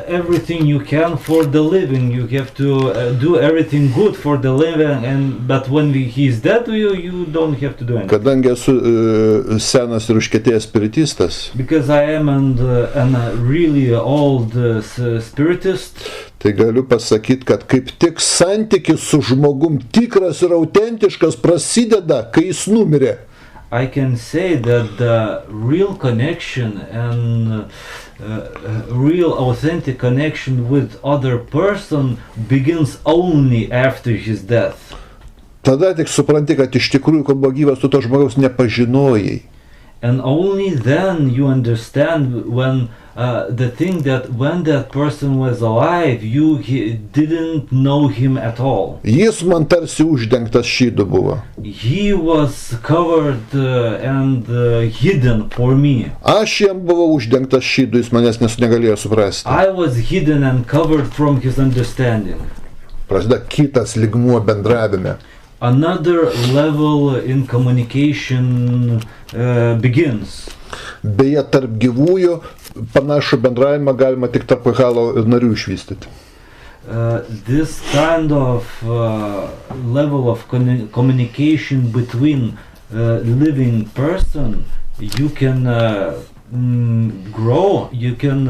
everything you can for the living. You have to do everything good for the living, but when he is dead, you don't have to do anything. Kadangi esu senas ir užkietėjęs spiritistas, Because I am a really old spiritist, tai galiu pasakyti, kad kaip tik santykis su žmogum tikras ir autentiškas prasideda, kai jis numirė. I can say that the real connection and real authentic connection with other person begins only after his death. Tada tik supranti, kad iš tikrųjų, kol buvo gyvas, tu to žmogaus nepažinojai. And only then you understand when the thing that when that person was alive, you didn't know him at all. Jis man tarsi uždengtas šydu buvo. He was covered and hidden for me. Aš jam buvau uždengtas šydu, jis manęs negalėjo suprasti. I was hidden and covered from his understanding. Prasideda kitas lygmuo bendravime. Another level in communication begins. Beje, tarp gyvųjų panašų bendravimą galima tik tarp halo narių išvystyti. This kind of level of communication between living person, you can grow, you can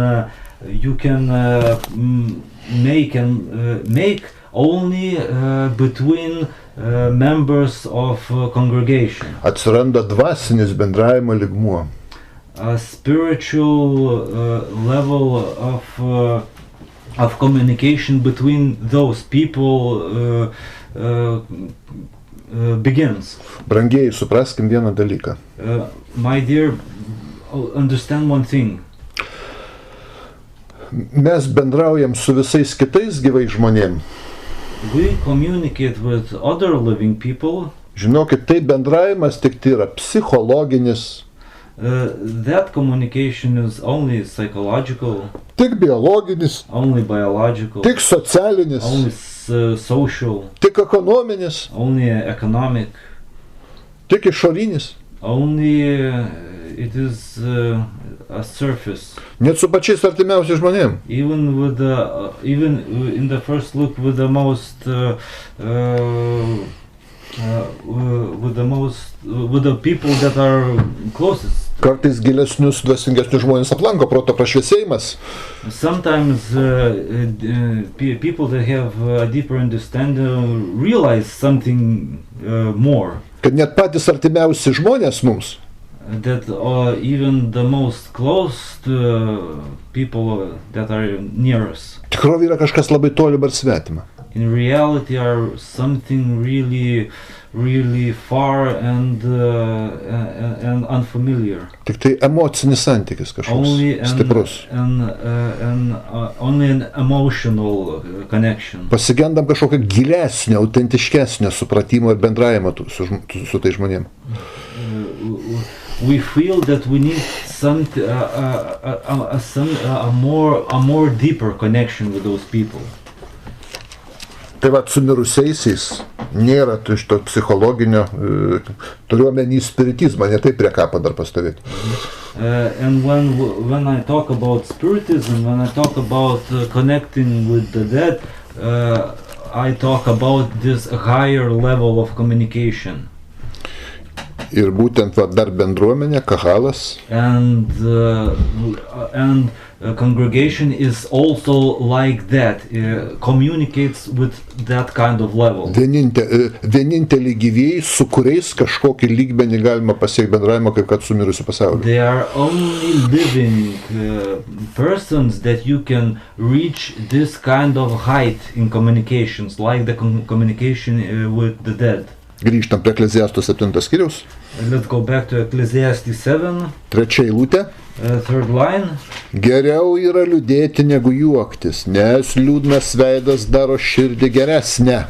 make only between members of congregation. Atsiranda dvasinis bendravimo lygmuo. A spiritual level of communication between those people begins. Brangieji, supraskim vieną dalyką. My dear, understand one thing. Mes bendraujam su visais kitais gyvais žmonėm. We communicate with other living people. Žinokit, tai bendravimas tik tai yra psichologinis. That communication is only psychological. Tik biologinis. Only biological. Tik socialinis. Only social. Tik ekonominis. Only economic. Tik išorinis. Only it is a surface. Net su pačiais artimiausiais žmonėm. Even with even in the first look with the most with the people that are closest. Kartais gilesnius, dvasingesnius žmonės aplanko proto prašviesėjimas. Sometimes people that have a deeper understanding realize something more. Kad net patys artimiausi žmonės mums. That even the most close people that are near us. Tikrovė yra kažkas labai tolima ir svetima. In reality are something really far and unfamiliar. Tik tai emocinis santykis kažkoks stiprus. Only an emotional connection. Pasigendam kažkokio gilesnio, autentiškesnio supratimo ir bendravimo su tai žmonėm. We feel that we need a more deeper connection with those people. Tai va, su mirusiaisiais nėra iš to psichologinio, turiuomenį spiritizmą, ne taip prie kapo dar pastovėti. And when I talk about spiritism, when I talk about connecting with the dead, I talk about this higher level of communication. Ir būtent dar bendruomenė, kahalas. And congregation is also like that, communicates with that kind of level. Vieninteliai gyvieji, su kuriais kažkokį lygmenį galima pasiekti bendravimo, kaip kad su mirusiu pasauliu. They are only living persons that you can reach this kind of height in communications, like the communication with the dead. Grįžtam prie Ekleziasto 7 skyriaus. Let's go back to Ecclesiastes 7. 3 eilutė. Third line. Geriau yra liūdėti negu juoktis, nes liūdnas veidas daro širdį geresnę.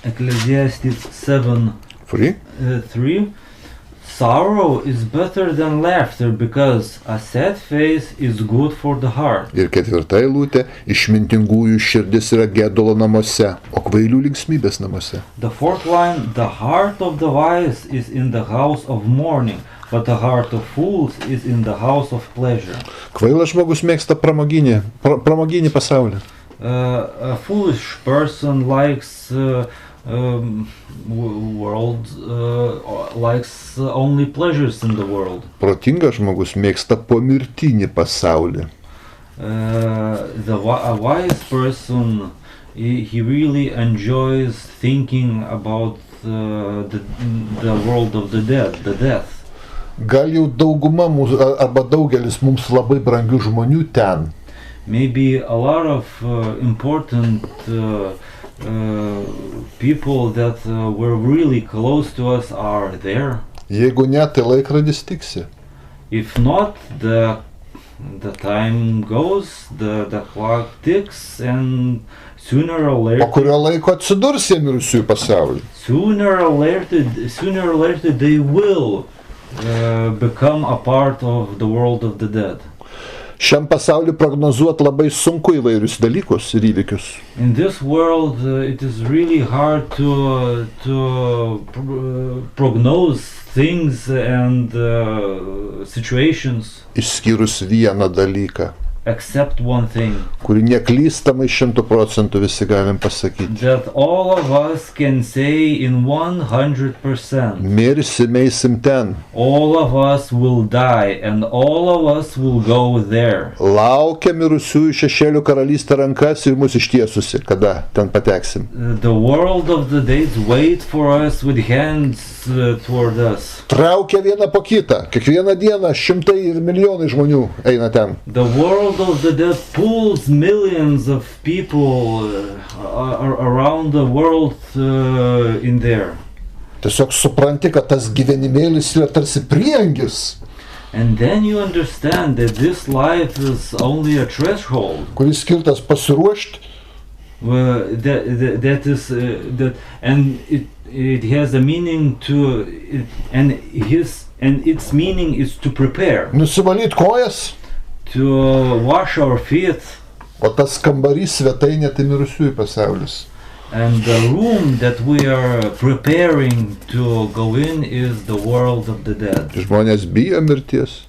Ecclesiastes 7. 3. Sorrow is better than laughter because a sad face is good for the heart. Ir 4 eilutė. Išmintingųjų širdis yra gedulo namuose, o kvailių linksmybės namuose. The 4th line. The heart of the wise is in the house of mourning, but the heart of fools is in the house of pleasure. Kvailas žmogus mėgsta pramoginį pasaulį. A foolish person likes world, likes only pleasures in the world. Protingas žmogus mėgsta pomirtinį pasaulį. A wise person, he really enjoys thinking about the world of the dead, the death. Gal jau dauguma mūsų, arba daugelis mums labai brangių žmonių ten. Maybe a lot of important people that were really close to us are there. Jeigu ne, tai laikrodis tiksi. If not, the time goes, the clock ticks, and sooner or later. Po kurio laiko atsidurs jie mirusiųjų pasaulyje. Sooner or later they will become a part of the world of the dead. Šiam pasauliu prognozuoti labai sunku įvairius dalykus ir įvykius. In this world, it is really hard to prognose things and situations. Išskyrus vieną dalyką. Except one thing. Kurį neklystamai 100% visi galim pasakyti. That all of us can say in 100%. Mirsim, eisim ten. All of us will die and all of us will go there. Laukia mirusiųjų šešėlių karalystė rankas ir mus ištiesusi, kada ten pateksim. The world of the dead wait for us with hands toward us. Traukia vieną po kitą. Kiekvieną dieną šimtai ir milijonai žmonių eina ten. The world of the dead pulls millions of people around the world in there. Tiesiog supranti, kad tas gyvenimėlis yra tarsi prieangis. And then you understand that this life is only a threshold. Kuris skirtas pasiruošti. It has a meaning to it, and its meaning is to prepare. Nusivalyt kojas. To wash our feet. O tas kambarys svetainė tai mirusiųjų pasaulis. And the room that we are preparing to go in is the world of the dead. Žmonės bijo mirties.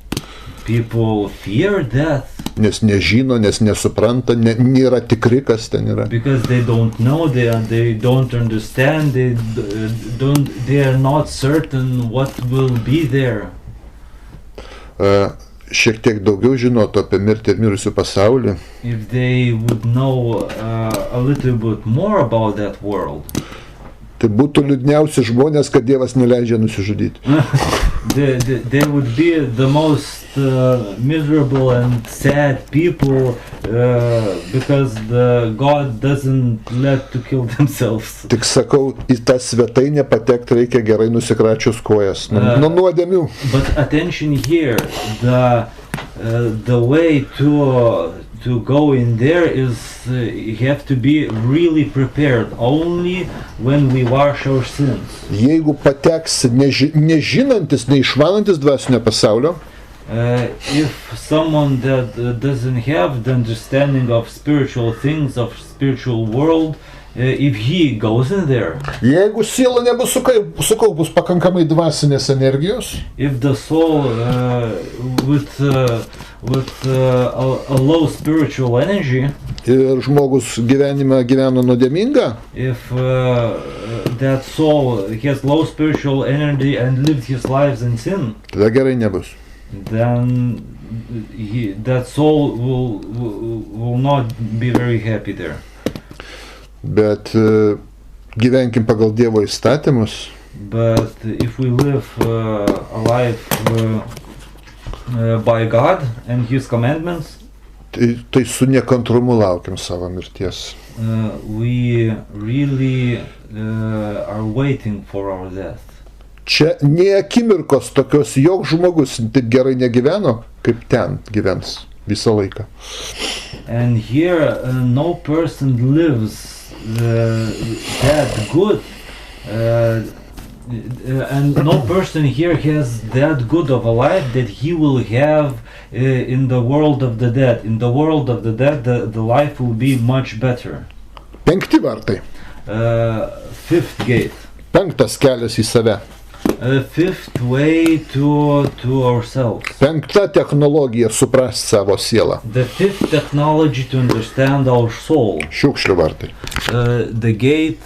People fear death. Nes nežino, nes nesupranta, nėra tikri, kas ten yra. Because they don't know, they don't understand, they are not certain what will be there. Šiek tiek daugiau žinotų apie mirtį ir mirusių pasaulį. If they would know a little bit more about that world. Tai būtų liūdniausi žmonės, kad Dievas neleidžia nusižudyti. They would be the most miserable and sad people because God doesn't let to kill themselves. Tik sakau, į tą svetainę patekti reikia gerai nusikračius kojas. Nuo nuodėmių. But attention here, the way to go in there is you have to be really prepared only when we wash our sins. Jeigu pateksi nežinantis, neišmanantis dvasinio pasaulio, if someone that doesn't have the understanding of spiritual things, of spiritual world, if he goes in there, jeigu siela nebus sukaupus pakankamai dvasinės energijos, if the soul with a low spiritual energy, ir žmogus gyvenime gyveno nuodėmingą, if that soul has low spiritual energy and lives his lives in sin, tada gerai nebus. then that soul will not be very happy there. Bet gyvenkim pagal Dievo įstatymus. But if we live a life by God and His commandments, Tai su nekantrumu laukiam savo mirties. We really are waiting for our death. Čia nie akimirkos tokios, joks žmogus taip gerai negyveno, kaip ten gyvens visą laiką. And here no person lives that good, and no person here has that good of a life that he will have in the world of the dead. In the world of the dead, the life will be much better. 5 vartai. Fifth gate. 5 kelias į save. Fifth way to ourselves. 5 technologija suprast savo sielą. The fifth technology to understand our soul. Šiukšlių vartai. The gate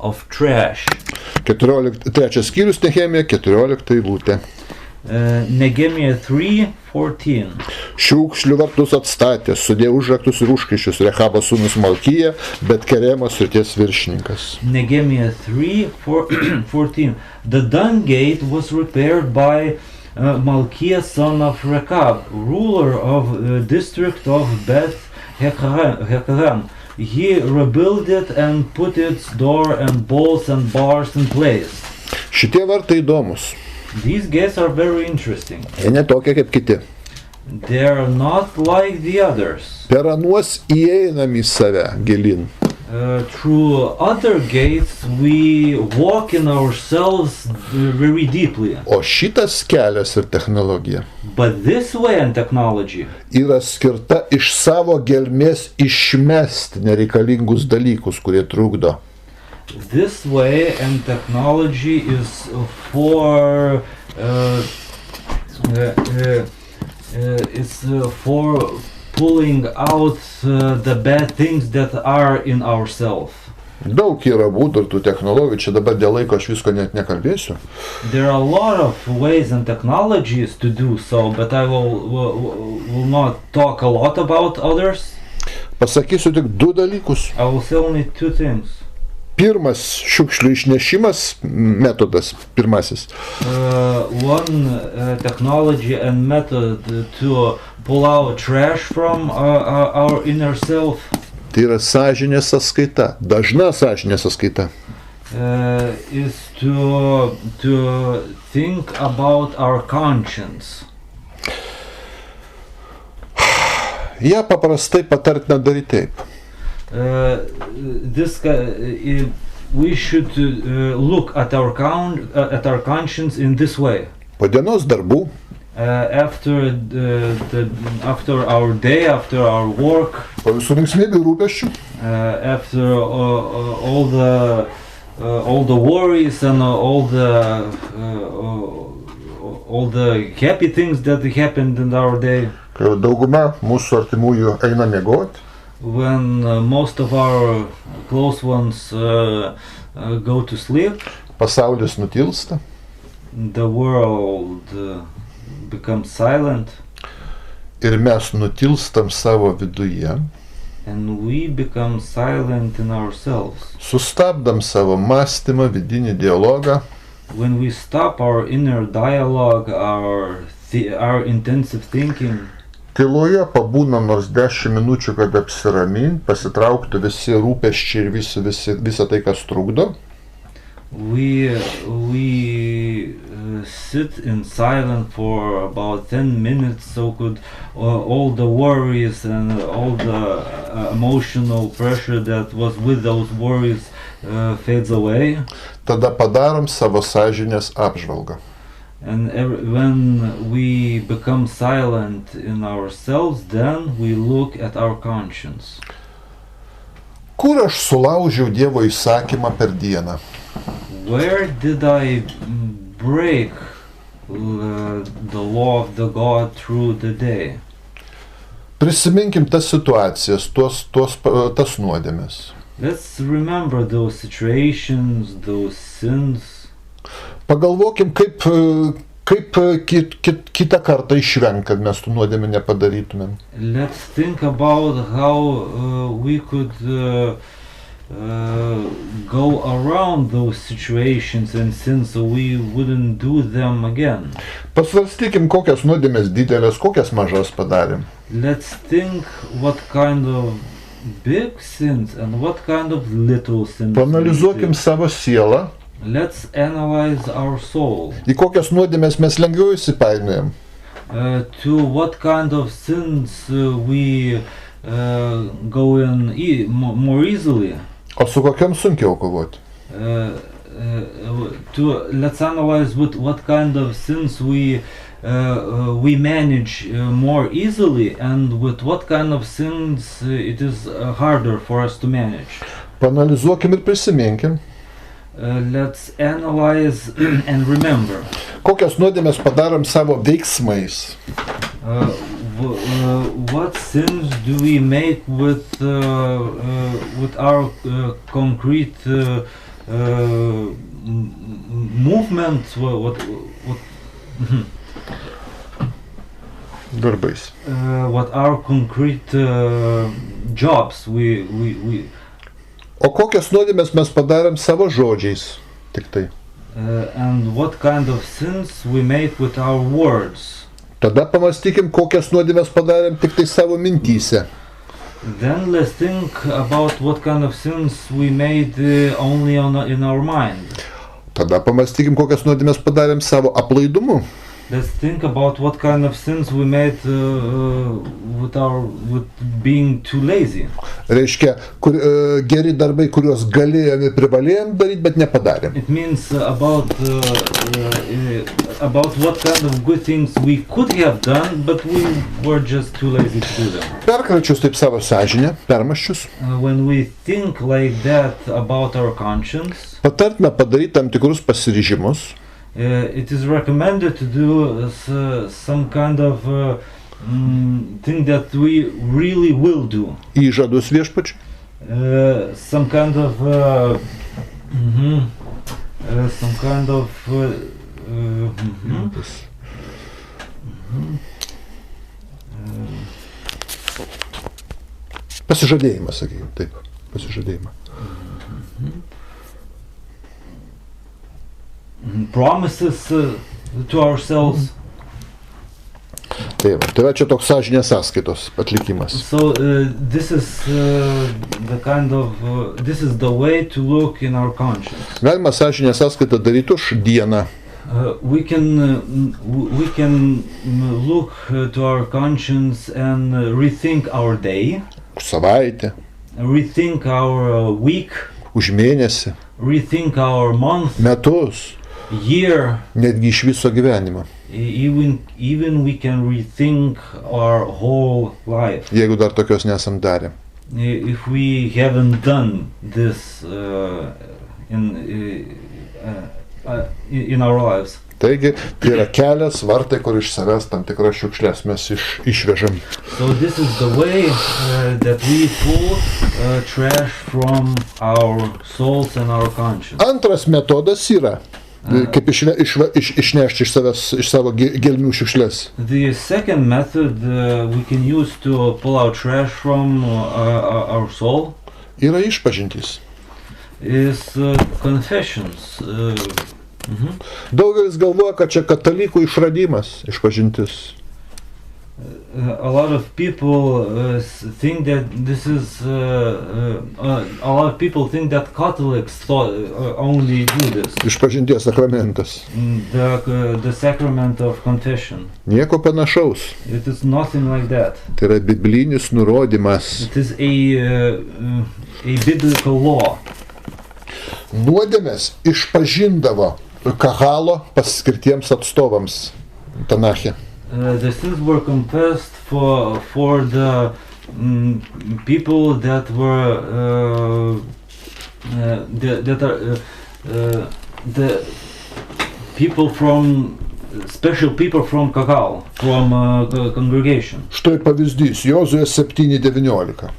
of trash. 3 skyrius Nehemija, 14 eilutė. Nehemia 3:14. Šiukšlių vartus atstatė, sudėjo užraktus ir užkaišius Rechabo sūnus Malkija, bet Keremo srities viršininkas. Nehemia 3:14. The dung gate was repaired by Malkiah son of Rechab, ruler of district of Beth Hekam. He rebuilt it and put its door and bolts and bars in place. Šitie vartai įdomus. These gates are very interesting. Jie netokie kaip kiti. They are not like the others. Per anuos įeinam į save gilin. Through other gates we walk in ourselves very deeply. O šitas kelias ir technologija But this way and technology yra skirta iš savo gelmės išmesti nereikalingus dalykus, kurie trukdo. This way and technology is for for pulling out the bad things that are in ourselves. Daug yra būdų ir tų technologijų, čia dabar dėl laiko aš visko net nekalbėsiu. There are a lot of ways and technologies to do so, but I will not talk a lot about others. Pasakysiu tik 2 dalykus. I will say only 2 things. Pirmas šiukšlių išnešimas metodas, pirmasis. One technology and method to pull out trash from our inner self. Tai yra sąžinės sąskaita, dažna sąžinės sąskaita. Is to think about our conscience. Ja paprastai patartina daryti taip. We should look at our conscience in this way. Po dienos darbų, After our day, after our work, po visų linksmybių rūpesčių, after all the worries and all the happy things that happened in our day, kai dauguma mūsų artimųjų eina miegoti, when most of our close ones go to sleep, pasaulis nutilsta, the world becomes silent, ir mes nutilstam savo viduje, and we become silent in ourselves. sustabdam savo mąstymą, vidinį dialogą, When we stop our inner dialogue, our intensive thinking, tyloje pabūnam nors 10 minučių, kad apsiramint, pasitrauktų visi rūpesčiai ir visa tai, kas trukdo. we sit in silence for about 10 minutes, so could all the worries and all the emotional pressure that was with those worries fades away. Tada padarom savo sąžinės apžvalgą. And when we become silent in ourselves, then we look at our conscience. Kur aš sulaužiau Dievo įsakymą per dieną? Where did I break the law of the God through the day? Prisiminkim tas situacijas, tas nuodėmes. Let's remember those situations, those sins. Pagalvokim, kaip kitą kartą išvengt, kad mes tų nuodėmių nepadarytumėm. Let's think about how we could go around those situations and sins so we wouldn't do them again. Pasvarstykim, kokias nuodėmės didelės, kokias mažas padarėm. Let's think what kind of big sins and what kind of little sins. Paanalizuokim savo sielą. Let's analyze our soul. Į kokias nuodėmės mes lengviau įsipainiojam. To what kind of sins we go in more easily. O su kokiam sunkiau kovoti. Let's analyze with what kind of sins we manage more easily and with what kind of sins it is harder for us to manage. Paanalizuokim ir prisiminkim. Let's analyze and remember. Kokias nuodėmės padarom savo veiksmais. What sins do we make with our concrete movements? What Darbais. What our concrete jobs we O kokias nuodėmės mes padarėm savo žodžiais, tik tai. And what kind of sins we made with our words. Tada pamąstykim, kokias nuodėmės padarėm tik tai savo mintyse. Then let's think about what kind of sins we made only in our mind. Tada pamąstykim, kokias nuodėmės padarėm savo aplaidumu. Let's think about what kind of sins we made with being too lazy. Reiškia, geri darbai, kuriuos galėjome, privalėjom daryti, bet nepadarėm. It means about what kind of good things we could have done, but we were just too lazy to do them. Perkračius taip savo sąžinę, permąsčius. When we think like that about our conscience, patartina padaryti tam tikrus pasiryžimus. It is recommended to do some kind of thing that we really will do. Įžadus viešpačiui. Some kind of pasižadėjimą, sakykime, taip, pasižadėjimą. Promises to ourselves. Tai va čia toks sąžinės sąskaitos atlikimas. So this is this is the way to look in our conscience. Galima sąžinės sąskaitą daryti už dieną. We can look to our conscience and rethink our day. Už savaitę. Rethink our week. Už mėnesį. Rethink our month. Metus. Year. Netgi iš viso gyvenimo. Even we can rethink our whole life. Jeigu dar tokios nesam darę. If we haven't done this in our lives. Taigi, tai yra kelias, vartai, kur iš savęs tam tikras šiukšlės mes išvežam. So this is the way that we pull trash from our souls and our conscience. Antras metodas yra, kaip išnešti iš savo gelmių šiukšlės. The second method we can use to pull out trash from our soul yra išpažintys. Is confessions. Daugelis galvoja, kad čia katalikų išradimas, išpažintis. A lot of people think that this is a lot of people think that Catholics only do this. Išpažinties sakramentas. The sacrament of confession. Nieko panašaus. It is nothing like that. Tai yra biblinis nurodymas. It is a biblical law. Nuodėmes išpažindavo kahalo paskirtiems atstovams Tanache. The sins were confessed for the people that were the people from special people from Kakal, from congregation. Štai pavyzdys, Jozuės 7:19.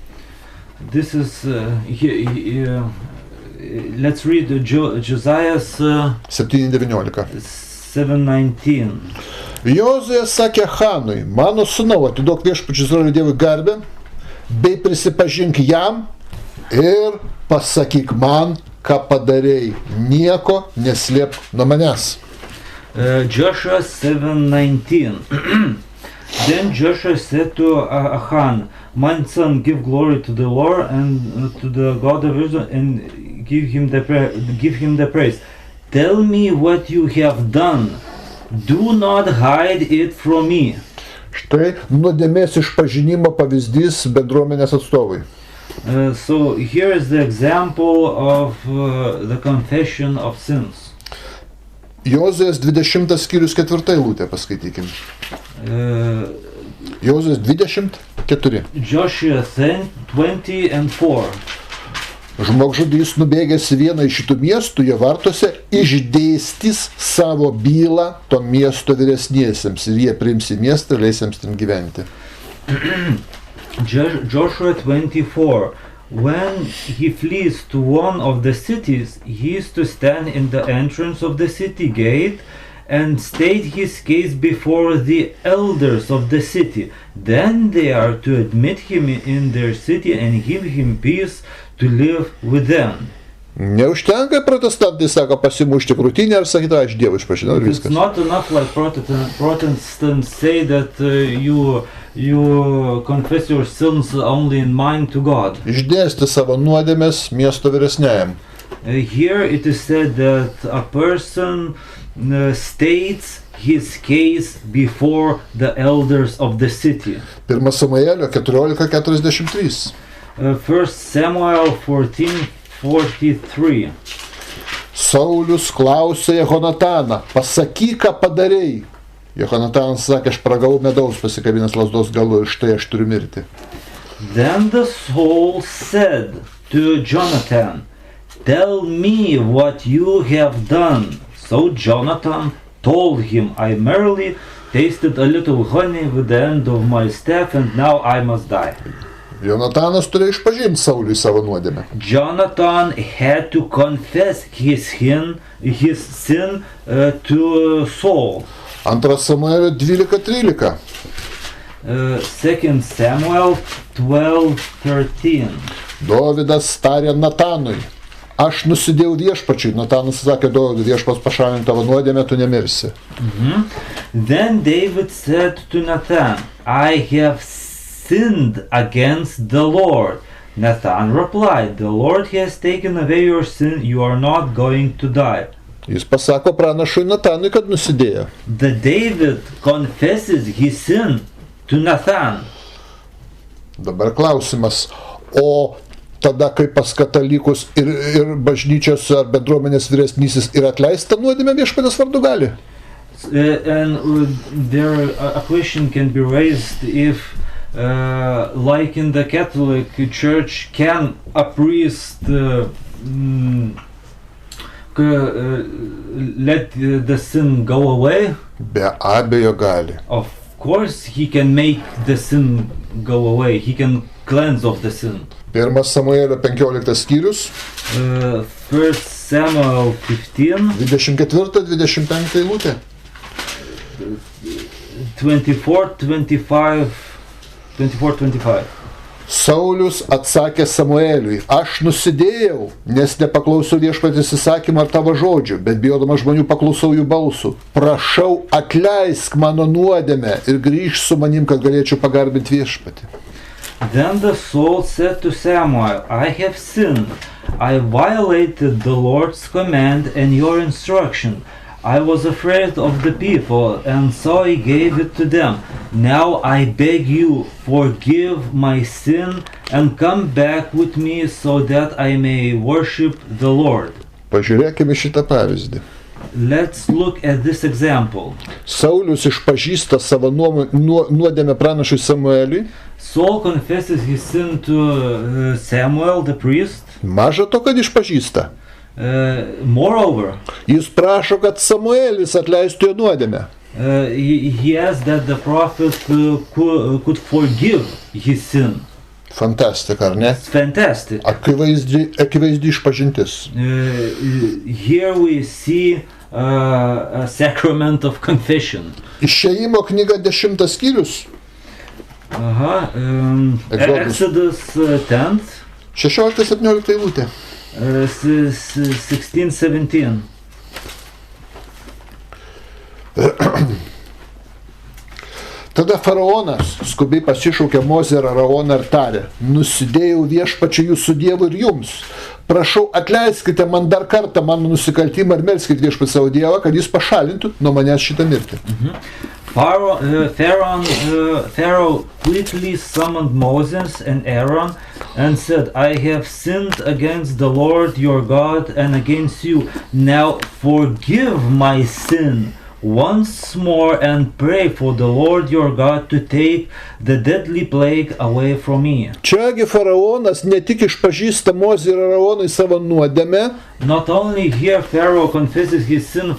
This is let's read Josiah's 7:19. 7:19. Jozuė sakė Chanui, mano sūnau, atiduok viešpačiui Izraelio Dievui garbę, bei prisipažink jam ir pasakyk man, ką padarei, nieko neslėpk nuo manęs. Joshua 7:19. Then Joshua said to Achan, my son, give glory to the Lord and to the God of Israel, and give him the praise. Tell me what you have done. Do not hide it from me. Štai nuodėmės išpažinimo pavyzdys bendruomenės atstovui. So here is the example of the confession of sins. Jozuės 20 skyrius 4 eilutė, paskaitykim. Jozuės 24. Joshua 20:4. Žmogžudys nubėgęs į vieną iš šitų miestų, jo vartuose išdėstys savo bylą to miesto vyresniesiems ir jie priims į miestą ir leis jiems ten gyventi. Joshua 24. When he flees to one of the cities, he is to stand in the entrance of the city gate and state his case before the elders of the city. Then they are to admit him in their city and give him peace to live with them. Neužtenka protestantai, sako, pasimušti krūtinę ir sakyti, aš Dievą išpažinau ir It's viskas. not enough like Protestants say that you confess your sins only in mind to God. Išdėsti savo nuodėmės miesto vyresniajam. Here it is said that a person states his case before the elders of the city. 1 Samuelio 14:43. 1 Samuel 14:43. Saulius klausė Jehonataną, pasakyk, ką padarei. Jehonatanas sakė, aš pragavau medaus pasikabinęs lazdos galu ir štai aš turiu mirti. Then the Saul said to Jonathan, tell me what you have done. So Jonathan told him, I merely tasted a little honey with the end of my staff and now I must die. Jonatanas turėjo išpažinti Sauliui savo nuodėmę. Jonathan had to confess his sin to Saul. 2 Samuelio 12:13. 2 Samuel 12:13. Dovydas tarė Natanui, aš nusidėjau viešpačiui. Natanas sakė, Dovydui, viešpats pašalino tavo nuodėmę, tu nemirsi. Then David said to Nathan, I have sinned against the Lord. Nathan replied, the Lord has taken away your sin, you are not going to die. Jis pasako pranašui Natanui, kad nusidėjo. The David confesses his sin to Nathan. Dabar klausimas, o tada, kai pas katalikus ir bažnyčios ar bendruomenės vyresnysis ir atleista nuodėmė viešpatės vardu gali? And there a question can be raised if like in the Catholic Church, can a priest let the sin go away? Be abejo gali. Of course he can make the sin go away. He can cleanse of the sin. 1 Samuelio 15 skyrius. 1 Samuel 15. 24-25 eilutė. 24-25. Saulius atsakė Samueliui, aš nusidėjau, nes nepaklausiau viešpatės įsakymą ar tavo žodžių, bet bijodamas žmonių paklausau jų balsų. Prašau, atleisk mano nuodėmę ir grįžk su manim, kad galėčiau pagarbinti viešpatį. Then the Saul said to Samuel, I have sinned. I violated the Lord's command and your instruction. I was afraid of the people, and so I gave it to them. Now I beg you, forgive my sin and come back with me so that I may worship the Lord. Pažiūrėkime šitą pavyzdį. Let's look at this example. Saulius išpažįsta savo nuodėmę pranašui Samueliui. Saul confesses his sin to Samuel, the priest. Maža to, kad išpažįsta. Moreover, jis prašo, kad Samuelis atleistų jo nuodėmę. He asks that the prophet could forgive his sin. Fantastic, ar ne? It's fantastic. Akivaizdi išpažintis. Here we see a sacrament of confession. Išėjimo knyga 10 skyrius. Exodus 10. 16-17 eilutė. 16-17. Tada faraonas skubiai pasišaukė Mozę ir Aaroną ir tarė: nusidėjau viešpačiu jūsų Dievui ir jums. Prašau, atleiskite man dar kartą mano nusikaltimą ir melskite viešpatį savo Dievą, kad jis pašalintų nuo manęs šitą mirtį. Pharaoh quickly summoned Moses and Aaron and said, I have sinned against the Lord your God and against you. Now forgive my sin once more and pray for the Lord your God to take the deadly plague away from me. Čiagi faraonas ne tik išpažįsta Mozei ir Aaronui savo nuodėmę, not only here Pharaoh confesses his sin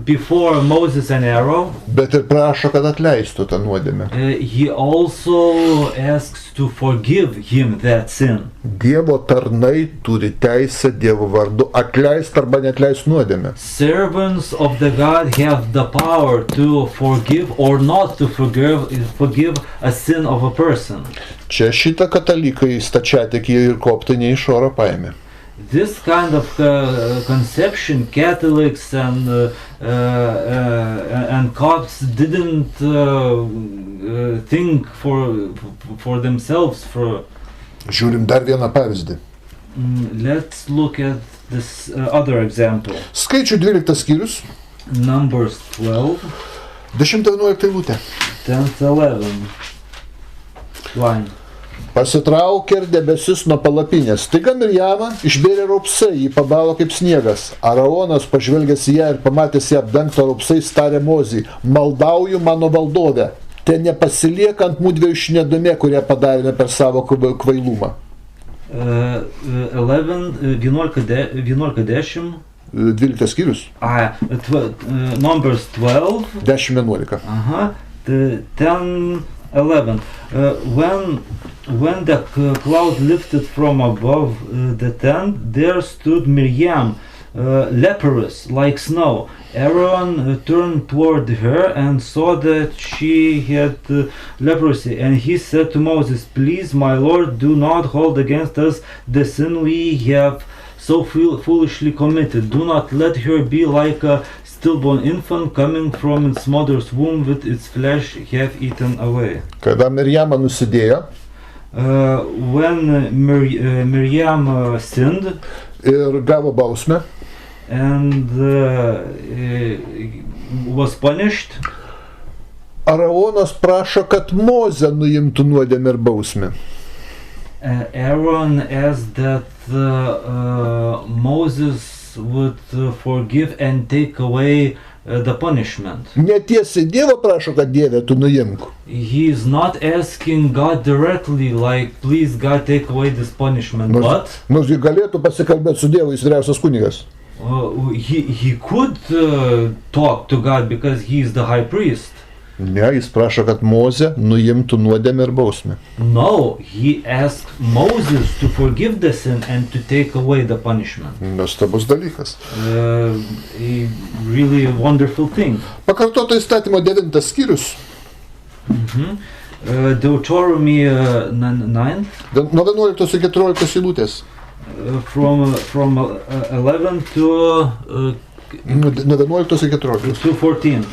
before Moses and Aaron, bet ir prašo, kad atleistų tą nuodėmę. He also asks to forgive him that sin. Dievo tarnai turi teisę Dievo vardu atleisti arba neatleisti nuodėmę. Servants of the God have the power to forgive or not to forgive a sin of a person. Čia šitą katalikai stačiatikiai ir koptai iš oro paėmė. This kind of conception, Catholics and Copts didn't think for themselves. Žiūrim dar vieną pavyzdį. Let's look at this other example. Skaičių 12 skyrius. Numbers 12. 10-11 eilutė. 10-11 line. Pasitraukė ir debesis nuo palapinės. Staiga Mirjamą išbėrė raupsai, jį pabalo kaip sniegas. Aaronas, pažvelgęs į ją ir pamatęs ją apdengtą raupsais, tarė Mozei: maldauju mano valdove, te nepasilieka ant mūdviejų šnėdumė, kurią padarėme per savo kvailumą. 11-10. 12 skyrius. Numbers 12. 10-11. 10-11. When the cloud lifted from above the tent, there stood Miriam, leprous like snow. Aaron turned toward her and saw that she had leprosy, and he said to Moses, please, my Lord, do not hold against us the sin we have so foolishly committed. Do not let her be like a stillborn infant coming from its mother's womb with its flesh half eaten away. Kada Mirjama nusidėjo, when Miriam sinned ir gavo bausmę, and was punished, Aaronas prašo, kad Mozė nuimtų nuodėmę ir bausmę. Aaron asked that Moses would forgive and take away the punishment. Netiesiai Dievo prašo, kad Dieve tu nuimk. He is not asking God directly, like, please God take away this punishment, but nors jis galėtų pasikalbėti su Dievu, jis vyriausias kunigas. He could talk to God because he is the high priest. Ne, jis prašo, kad Mozė nuimtų nuodėmę ir bausmę. No, he asked Moses to forgive the sin and to take away the punishment. Nuostabus dalykas. A really wonderful thing. Pakartoto įstatymo 9 skyrius. Deuteronomy 9. Nuo 11 iki 14 eilutės. From 11 to nuo 11 iki 14. To 14.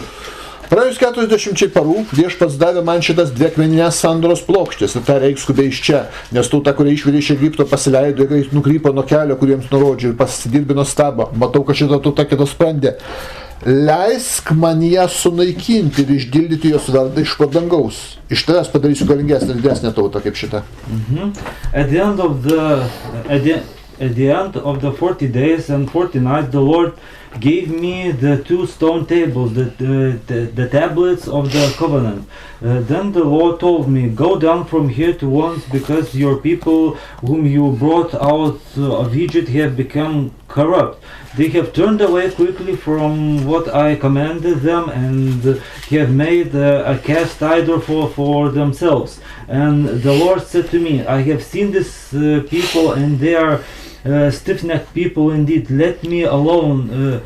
Praėjus 40 parų viešpats davė man šitas dvi akmeninės sandoros plokštės ir tarė, eik skubiai iš čia, nes tauta, kurie išvedė iš Egipto, pasileido ir nukrypo nuo kelio, kuriems nurodžiau, ir pasidirbino stabą. Matau, kad šita tauta kitos sprendė. Leisk man ją sunaikinti ir išdildyti jos vardą iš po dangaus. Iš tavęs padarysiu galingesnę, didesnę tautą kaip šitą. At the end of the 40 days and 40 nights, the Lord gave me the 2 stone tables, the tablets of the covenant. Then the Lord told me, go down from here to once, because your people whom you brought out of Egypt have become corrupt. They have turned away quickly from what I commanded them, and have made a cast idol for themselves. And the Lord said to me, I have seen this people, and they are stiff-necked people indeed. Let me alone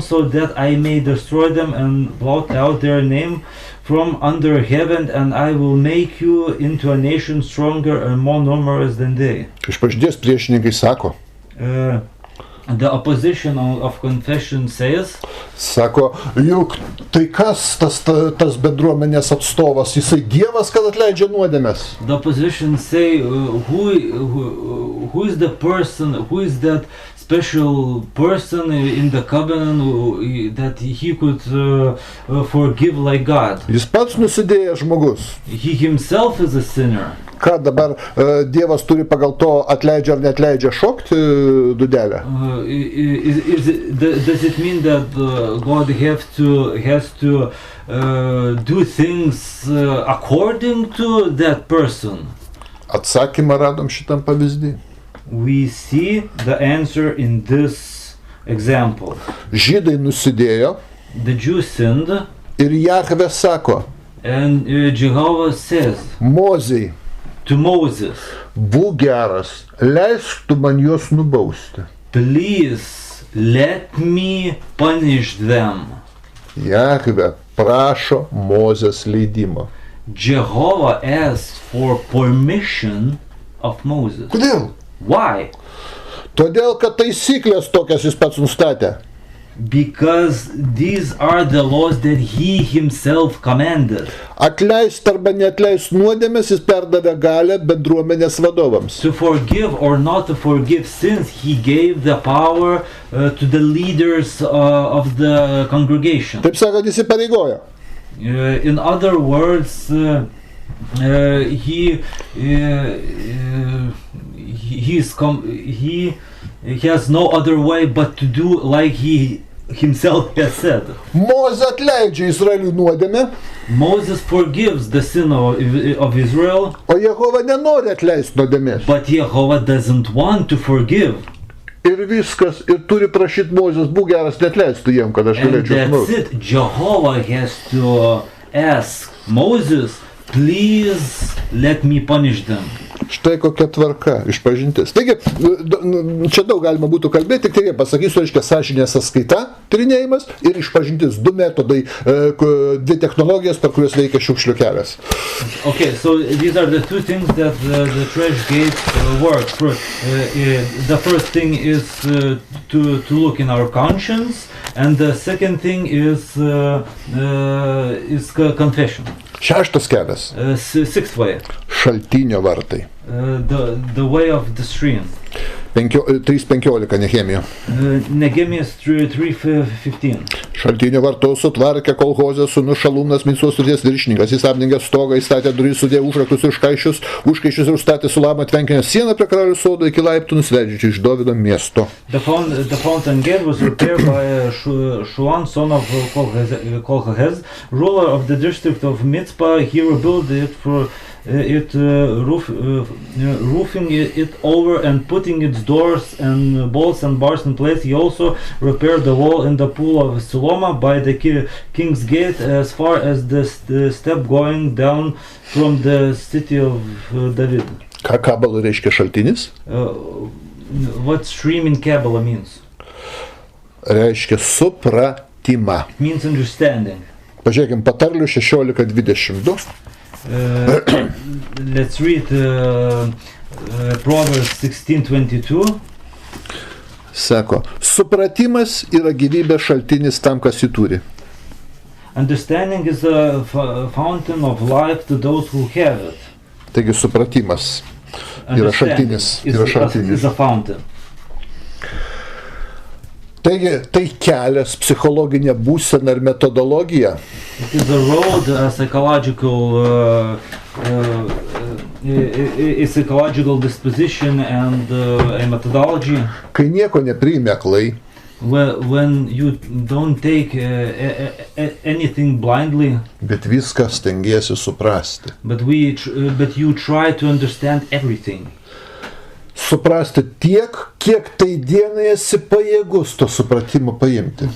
so that I may destroy them and blot out their name from under heaven, and I will make you into a nation stronger and more numerous than they. Išpažinties priešininkai sako. The opposition of confession says. Sako, juk tai kas tas bendruomenės atstovas, jisai Dievas, kad atleidžia nuodėmes. The opposition say, who is the person, who is that special person in the covenant that he could forgive like God. Jis pats nusidėjęs žmogus. He himself is a sinner. Ką dabar Dievas turi pagal to atleidžia ar neatleidžia šokti dudelę? Does it mean that God has to do things according to that person? Atsakymą radom šitam pavyzdį. We see the answer in this example. Žydai nusidėjo. The Jews sinned. Ir Jahve sako. And Jehovah says. Mozei. To Moses. Būk geras, leisk tu man juos nubausti. Please let me punish them. Jahve prašo Mozės leidimo. Jehovah asks for permission of Moses. Kodėl? Why? Todėl, kad taisyklės tokias jis pats nustatė. Because these are the laws that he himself commanded. Atleist arba neatleist nuodėmes jis perdavė galią bendruomenės vadovams. To forgive or not to forgive sins, he gave the power to the leaders of the congregation. Taip sakant, jis įpareigojo. In other words, he has no other way but to do like he himself has said. Mozė atleidžia Izraeliui nuodėmę. Moses forgives the sin of Israel. O Jehova nenori atleisti nuodėmės. But Jehovah doesn't want to forgive. Ir viskas, ir turi prašyti Mozės, būk geras, neatleistų jiem, kad aš galėčiau smurti. And that's it. Jehovah has to ask Moses, please let me punish them. Štai kokia tvarka, išpažintis. Taigi, čia daug galima būtų kalbėti, tik tai pasakysiu, reiškia sąžinės sąskaita, tyrinėjimas ir išpažintis. 2 metodai, 2 technologijos, per kurios veikia šiukšlių kelias. Okay, so these are the 2 things that the trash gate works. The first thing is to look in our conscience, and the second thing is confession. 6 kelias. 6th way. Šaltinio vartai. The way of the stream. 3.15 Nehemija. Nehemijas 3.15. Šaltinio vartus sutvarkė kolhozės sūnus Šalumnas, Micos srities viršininkas. Jis apdengė stogą, įstatė duris, sudėjo užraktus ir užkaiščius ir užstatė Sulamą tvenkinio sieną prie karalių sodo iki laiptų nusileidžiančių iš Dovydo miesto. The fountain gate was repaired by Shuan, son of Kolhahez, ruler of the district of Mitzpah. He rebuilt it for roofing it over and putting its doors and bolts and bars in place. He also repaired the wall in the pool of Siloma by the king's gate as far as the step going down from the city of David. Ką Kabala reiškia šaltinis? What stream in Kabbalah means? Reiškia supratimą. It means understanding. Pažiūrėkim, Patarlių 16:22. Let's read Proverbs 16:22. Sako, supratimas yra gyvybės šaltinis tam, kas jį turi. Understanding is a fountain of life to those who have it. Taigi supratimas yra šaltinis. Is a fountain. Taigi, tai kelias, psichologinė būsena ir metodologija. It is a road, a psychological disposition and a methodology. Kai nieko nepriimi aklai. when you don't take anything blindly, bet viską stengiesi suprasti. but you try to understand everything. Suprasti tiek, kiek tai dienai esi pajėgus to supratimo paimti.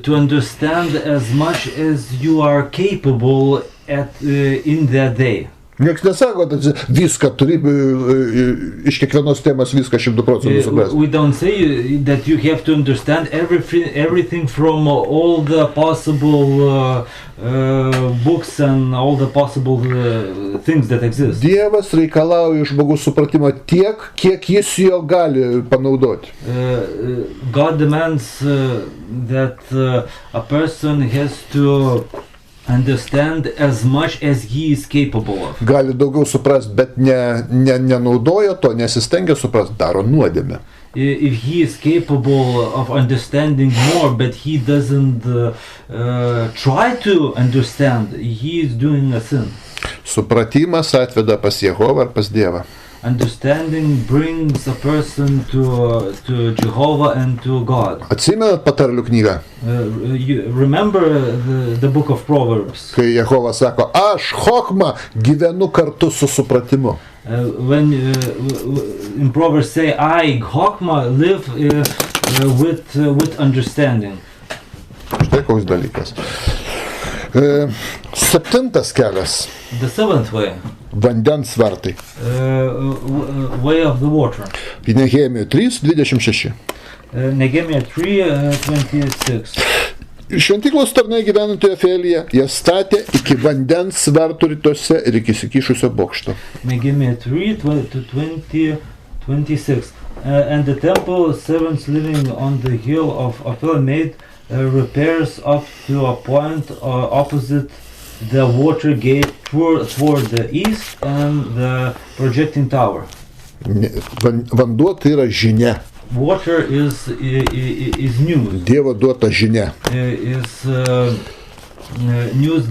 To understand as much as you are capable in that day. Niekas nesako, kad viską turi, iš kiekvienos temos viską 100% suprasti. We don't say that you have to understand everything from all the possible books and all the possible things that exist. Dievas reikalauja iš žmogaus supratimo tiek, kiek jis jo gali panaudoti. God demands that a person has to understand as much as he is capable of. Gali daugiau suprasti, bet nenaudoja to, nesistengia suprasti, daro nuodėmę. If he is capable of understanding more, but he doesn't try to understand, he is doing a sin. Supratimas atveda pas Jehovą ar pas Dievą. Understanding brings a person to Jehovah and to God. Atsimenat patarlių knygą? You remember the book of Proverbs? Kai Jehova sako, aš chokma gyvenu kartu su supratimu. When in Proverbs say, I, Chokma, live with understanding. Štai koks dalykas. 7 kelias. The 7th way. Vandens vartai. Way of the water. Nehemija 3:26. Nehemia 3:26. Šventyklos tarnai gyvenantoje Ofelyje, jie statė iki vandens vartų rytuose ir iki įsikišusio bokšto. Nehemia 3:26. And the temple servants living on the hill of Ophel made repairs up to a point opposite the water gate toward the east and the projecting tower. Vanduo tai yra žinia. Water is news. Dievo duota žinia. Is news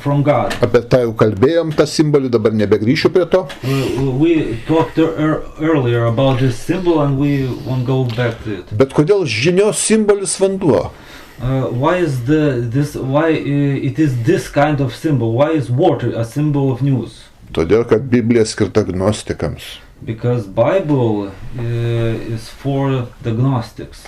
from God. Apie tai jau kalbėjom, tą simbolį, dabar nebegrįšiu prie to. We talked earlier about this symbol and we won't go back to it. Bet kodėl žinios simbolis vanduo? Why it is this kind of symbol? Why is water a symbol of news? Todėl, kad Biblija skirta gnostikams. Because Bible is for the Gnostics.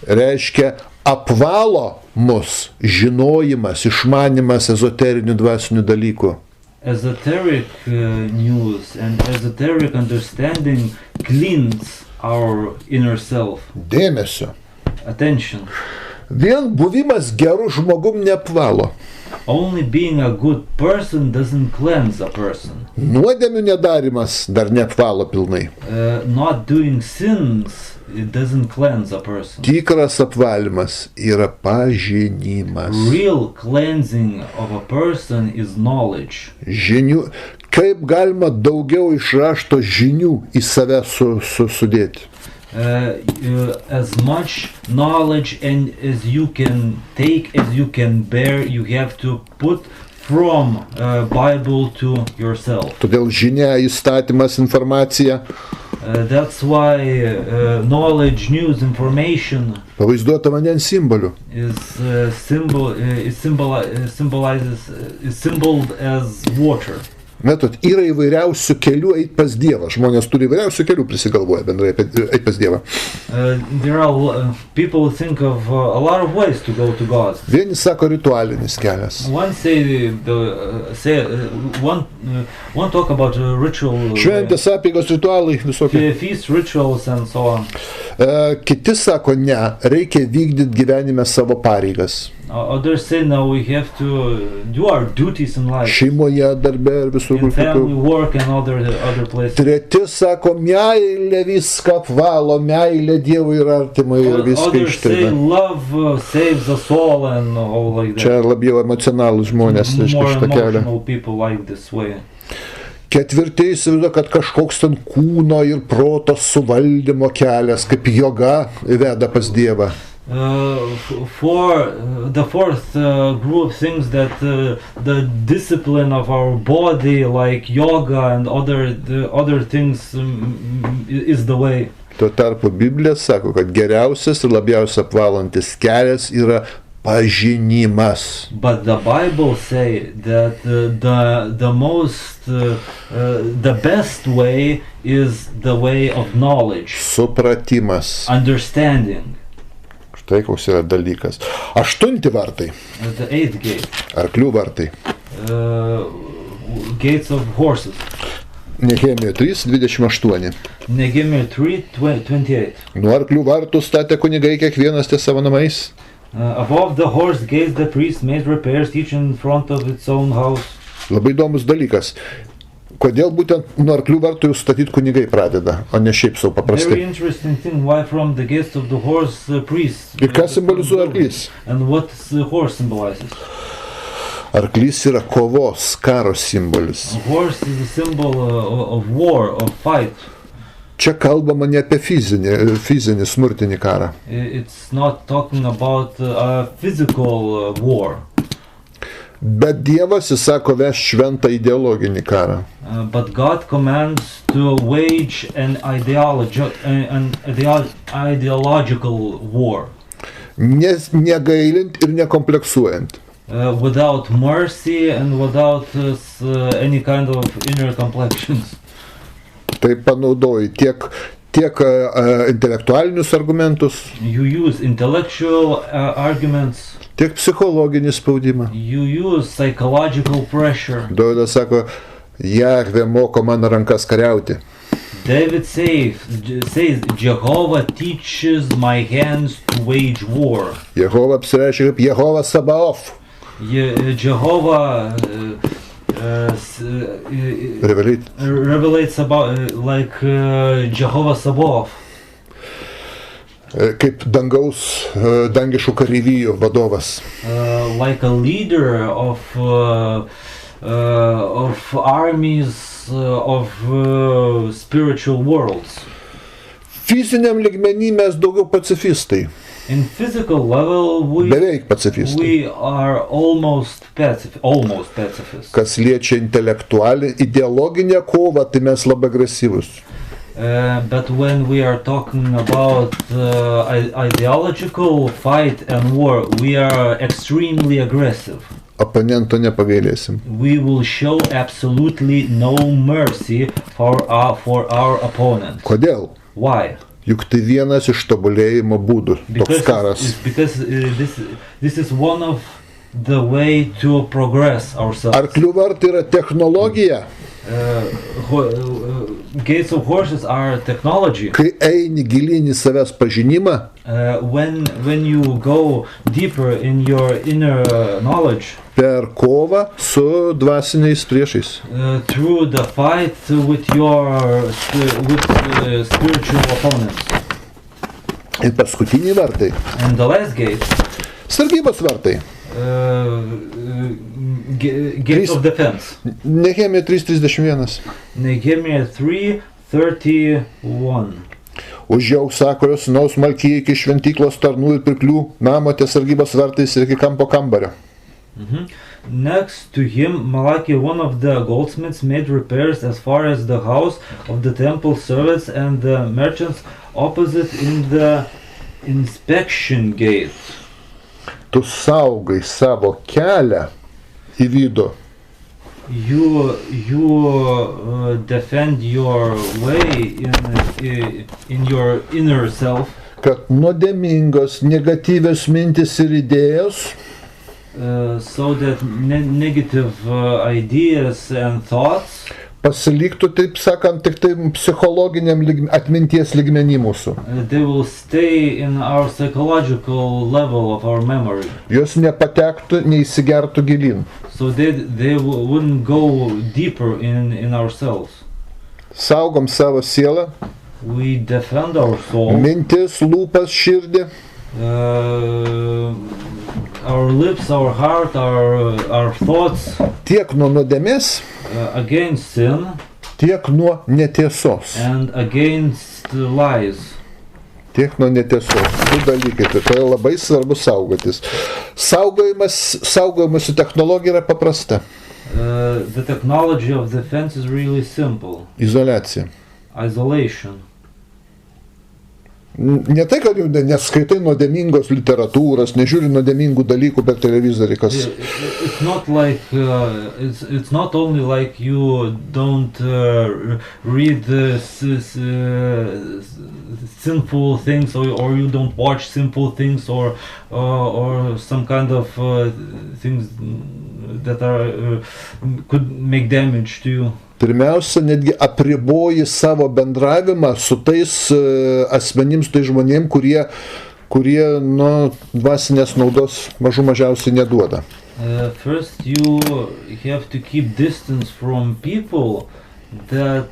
Reiškia, apvalo mus žinojimas, išmanimas ezoterinių dvasinių dalykų. Esoteric news and esoteric understanding cleans our inner self. Dėmesio. Attention. Vien buvimas geru žmogum neapvalo. Only being a good person doesn't cleanse a person. Nuodėmių nedarimas dar neapvalo pilnai. Not doing sins, it doesn't cleanse a person. Tikras apvalymas yra pažinimas. Real cleansing of a person is knowledge. Žinių, kaip galima daugiau iš rašto žinių į save sudėti. As much knowledge and as you can take, as you can bear, you have to put from Bible to yourself. Todėl žinia, įstatymas, informacija. That's why knowledge, news, information pavaizduota vandens simboliu. Is symbolized as water. Matot, yra įvairiausių kelių eit pas Dievą. Žmonės turi įvairiausių kelių prisigalvoja bendrai eit pas Dievą. There are people think of a lot of ways to go to God. Vieni sako ritualinis kelias. One talk about ritual. Šventės, apeigos, ritualai visokie. Feast rituals and so on. Kiti sako, ne, reikia vykdyti gyvenime savo pareigas. Others say no, we have to do our duties in life. Šeimoje, darbe ir visur in family, work and other places. Treti sako, meilė viską apvalo, meilė Dievui ir artimui ir viską ištrina. Others say love saves us all and all like that. Čia labiau emocionalūs žmonės, reiškia, šitą kelią. More emotional people like this way. Ketvirti įsivaizduoja, kad kažkoks ten kūno ir proto suvaldymo kelias, kaip joga veda pas Dievą. For the fourth group thinks that the discipline of our body, like yoga and other things, is the way. Tuo tarpu Biblija sako, kad geriausias ir labiausiai apvalantis kelias yra pažinimas. But the Bible say that the best way is the way of knowledge. Supratimas. Understanding. Štai koks yra dalykas. 8 vartai. The 8th gate. Arklių vartai. Gates of horses. Nehemijo 3:28. Nehemijo 3:28. Nuo arklių vartų statė kunigai kiekvienas ties savo namais. Above the horse gates the priests made repairs, each in front of its own house. Labai įdomus dalykas. Kodėl būtent nuo arklių vartų jau statyti kunigai pradeda, o ne šiaip sau paprastai? Very interesting thing, why from the gates of the horse priests. Ir ką simbolizuoja arklys? And what the horse symbolizes? Arklys yra kovos, karo simbolis. Horse is a symbol of war, of fight. Čia kalbama ne apie fizinį smurtinį karą. It's not talking about a physical war. Bet Dievas įsako veš šventą ideologinį karą. But God commands to wage an ideological war. Negailint ir nekompleksuojant. Without mercy and without any kind of inner complexions. Tai panaudoji tiek intelektualinius argumentus. You use intellectual arguments. Tiek psichologinį spaudimą. You use psychological pressure. Dovydas sako, Jahvė moko mano rankas kariauti. David says, Jehovah teaches my hands to wage war. Jehova apsireiškia kaip Jehova Sabaoth. Jehovah revelates about like Jehovah Sabaoth. Kaip dangiškų kareivijų vadovas. Like a leader of armies of spiritual worlds. Fiziniam lygmenį mes daugiau pacifistai. In physical level, beveik pacifistai. We are almost pacifists. Kas liečia intelektualią, ideologinę kovą, tai mes labai agresyvus. But when we are talking about ideological fight and war, we are extremely aggressive. Oponento nepagailėsim. We will show absolutely no mercy for our opponent. Kodėl? Why? Juk tai vienas iš tobulėjimo būdų, toks karas. Because this is one of the way to progress ourselves. Arklių vartai yra technologija. Gates of horses are technology. Kai eini gilyn į savęs pažinimą, when you go deeper in your inner knowledge, per kovą su dvasiniais priešais, through the fight with spiritual opponents. Ir paskutiniai vartai. And the last gate, sargybos vartai. Gate of defense. Nehemija 3:31. Nehemija 3:31. Užjauk Sakurio sūnaus Malkijai iki šventyklos tarnų ir pirklių namo ties sargybos vartais ir iki kampo kambario. Next to him, Malachi, one of the goldsmiths, made repairs as far as the house of the temple servants and the merchants opposite in the inspection gate. Tu saugai savo kelią į vidų. You defend your way in your inner self. Kad nuodėmingos, negatyvios mintis ir idėjos so that negative ideas and thoughts pasiliktų, taip sakant, tik tai psichologiniam atminties lygmenį mūsų. They will stay in our psychological level of our memory. Jos nepatektų, neįsigertų gilin. So they wouldn't go deeper in ourselves. Saugom savo sielą. We defend our soul. Mintis, lūpas, širdį. Our lips, our heart, our thoughts. Tiek nuo nuodėmės, against sin, tiek nuo netiesos. And against lies. Tiek nuo netiesos. Du dalykai, tai labai svarbu saugotis. Saugojimas technologija yra paprasta. The technology of defense is really simple. Izoliacija. Isolation. Ne tai, kad jau neskaitai nuodėmingos literatūros, nežiūri nuodėmingų dalykų per televizorių, kas... It's not like, it's not only like you don't read sinful things or you don't watch sinful things or some kind of things that could make damage to you. Pirmiausia, netgi apriboji savo bendravimą su tais asmenims, tais žmonėm, kurie dvasinės naudos mažiausiai neduoda. First, you have to keep distance from people that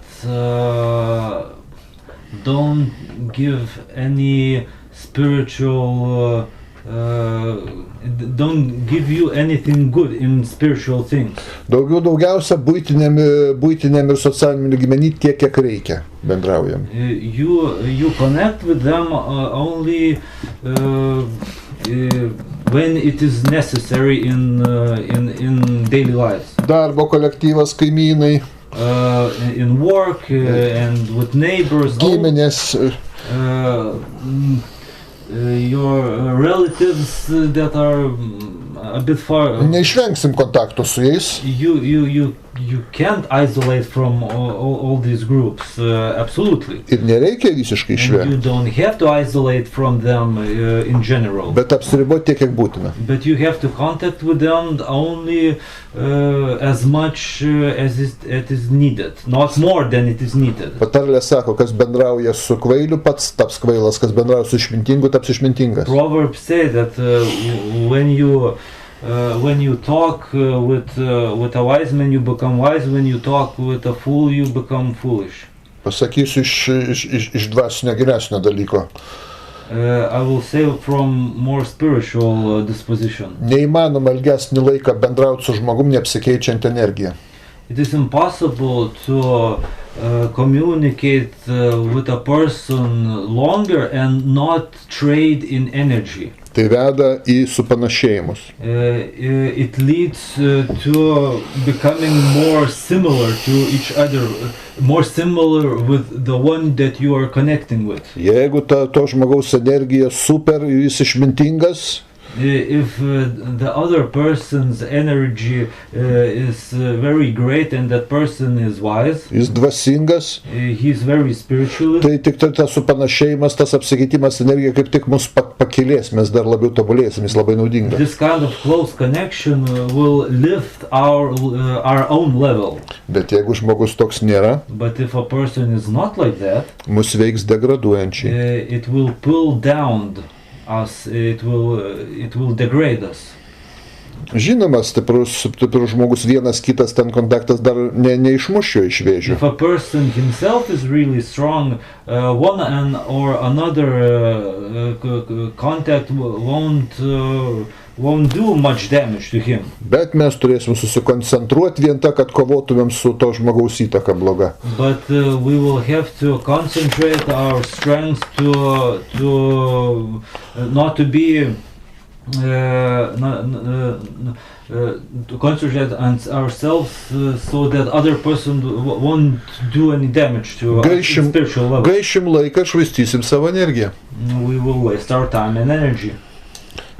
don't give any spiritual don't give you anything good in spiritual things. Daugiausia buitiniam ir socialiniam lygmenį tiek, kiek reikia bendraujam. You connect with them only when it is necessary in daily lives. Darbo kolektyvas, kaimynai. In work and with neighbors. Giminės. Your relatives that are a bit far. Neišvengsim kontakto su jais. You can't isolate from all these groups, absolutely. Ir nereikia visiškai išvengti. You don't have to isolate from them in general. Bet apsiriboti tiek, kiek būtina. But you have to contact with them only as much as it is needed, not more than it is needed. Patarlė sako, kas bendrauja su kvailiu, pats taps kvailas, kas bendrauja su išmintingu, taps išmintingas. Proverbs say that when you talk with a wise man, you become wise. When you talk with a fool, you become foolish. Pasakysiu iš dvasinio geresnio dalyko. I will say from more spiritual disposition. Neįmanoma ilgesnį laiką bendrauti su žmogum neapsikeičiant energiją. It is impossible to communicate with a person longer and not trade in energy. Tai veda į supanašėjimus. It leads to becoming more similar to each other, more similar with the one that you are connecting with. Jeigu to žmogaus energija super, jis išmintingas, if the other person's energy is very great and that person is wise, jis dvasingas, he's very spiritual, tai tik tas supanašėjimas, tas apsikeitimas energija kaip tik mus pakilės, mes dar labiau tobulėsim, jis labai naudingas. This kind of close connection will lift our own level. Bet jeigu žmogus toks nėra, but if a person is not like that, mus veiks degraduojančiai. It will pull down us, it will degrade us. Žinoma, stiprus žmogus vienas kitas ten kontaktas dar neišmuš jo iš vėžių. If a person himself is really strong, one or another contact won't do much damage to him. Bet mes turėsim susikoncentruoti vien tą, kad kovotumėm su to žmogaus įtaka bloga. But we will have to concentrate our strength to not to be to concentrate on ourselves so that other person won't do any damage to our spiritual level. Gaišim laiką, švaistysim savo energiją. We will waste our time and energy.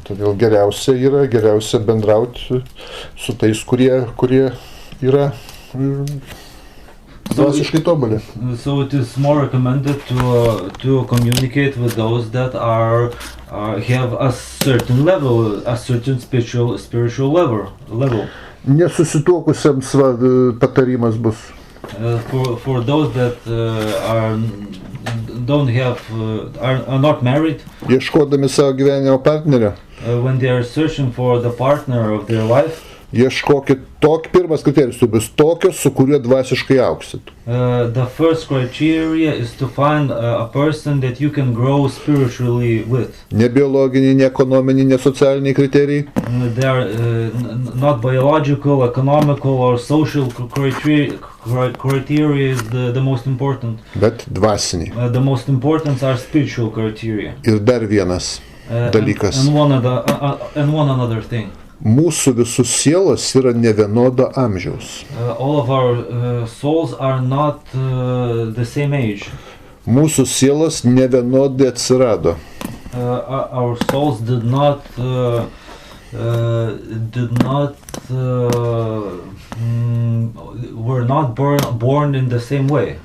Todėl geriausia bendrauti su tais, kurie yra dvasiškai tobuli. So it is more recommended to communicate with those that have a certain level, a certain spiritual level. Nesusituokusiems patarimas bus. For those that are not married, ieškodami savo gyvenimo partnerio, when they are searching for the partner of their life, Ieškokit pirmas kriterijus, tu bus tokios, su kuriuo dvasiškai auksit. The first criteria is to find a person that you can grow spiritually with. Ne biologiniai, ne ekonominiai, ne socialiniai kriterijai. They are not biological, economical or social criteria is the most important. Bet dvasiniai. The most important are spiritual criteria. Ir dar vienas dalykas. And one another thing. Mūsų visų sielos yra nevienodo amžiaus. All of our souls are not the same age. Mūsų sielos nevienodai atsirado. Our souls did not were not born in the same way.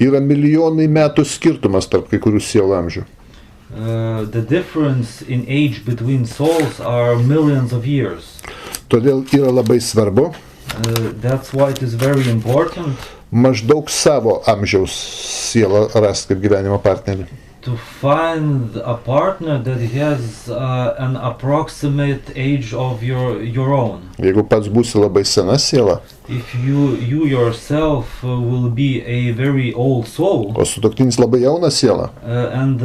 Yra milijonai metų skirtumas tarp kai kurių sielų amžių. The difference in age between souls are millions of years. Todėl yra labai svarbu that's why it is very important maždaug savo amžiaus sielą rasti kaip gyvenimo partnerį. To find a partner that has an approximate age of your own. Jeigu pats būsi labai sena siela, if you yourself will be a very old soul, o sutuoktinis labai jauna siela, and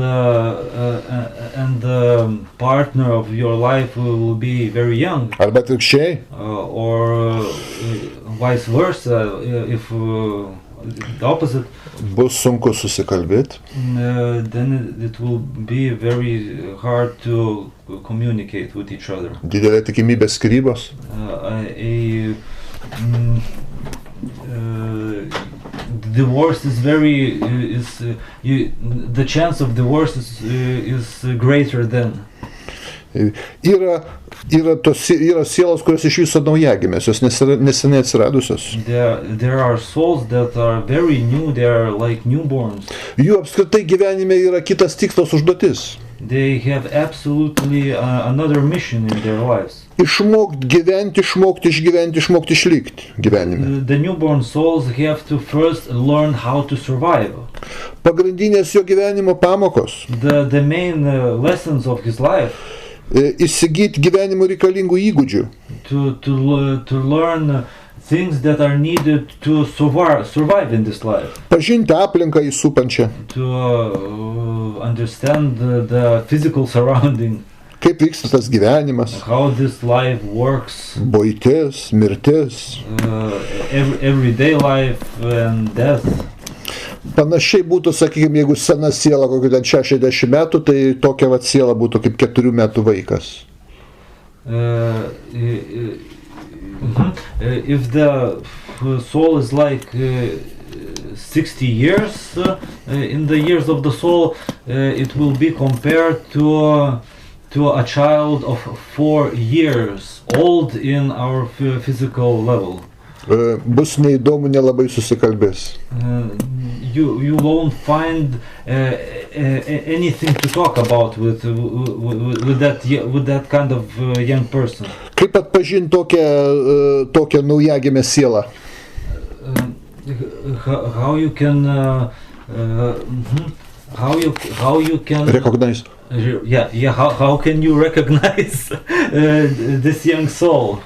the partner of your life will be very young, arba atvirkščiai, or vice versa, if the opposite, bus sunku susikalbėti. Then it will be very hard to communicate with each other. Didelė tikimybė skyrybos. Divorce is the chance of divorce is greater than. Yra sielos, kurios iš viso naujagimės, jos neseniai atsiradusios. There are souls that are very new, they are like newborns. Jų apskritai gyvenime yra kitas tikslas, užduotis. They have absolutely another mission in their lives. Išmokti gyventi, išmokti išgyventi, išmokti išlikti gyvenime. The newborn souls have to first learn how to survive. Pagrindinės jo gyvenimo pamokos. The main lessons of his life. Įsigyti gyvenimo reikalingų įgūdžių. To learn things that are needed to survive in this life. Pažinti aplinką įsupančią. To understand the physical surrounding. Kaip vyksta tas gyvenimas. How this life works. Buitis, mirtis. Everyday life and death. Panašiai būtų, sakykime, jeigu sena siela kokiu ten 60 metų, tai tokia vat siela būtų kaip 4 metų vaikas. If the soul is like 60 years, in the years of the soul, it will be compared to a child of 4 years old in our physical level. Bus neįdomu, nelabai susikalbės. You won't find anything to talk about with that kind of young person. Kaip atpažinti tokią naujagimę sielą? How you can recognize? Yeah. How can you recognize this young soul?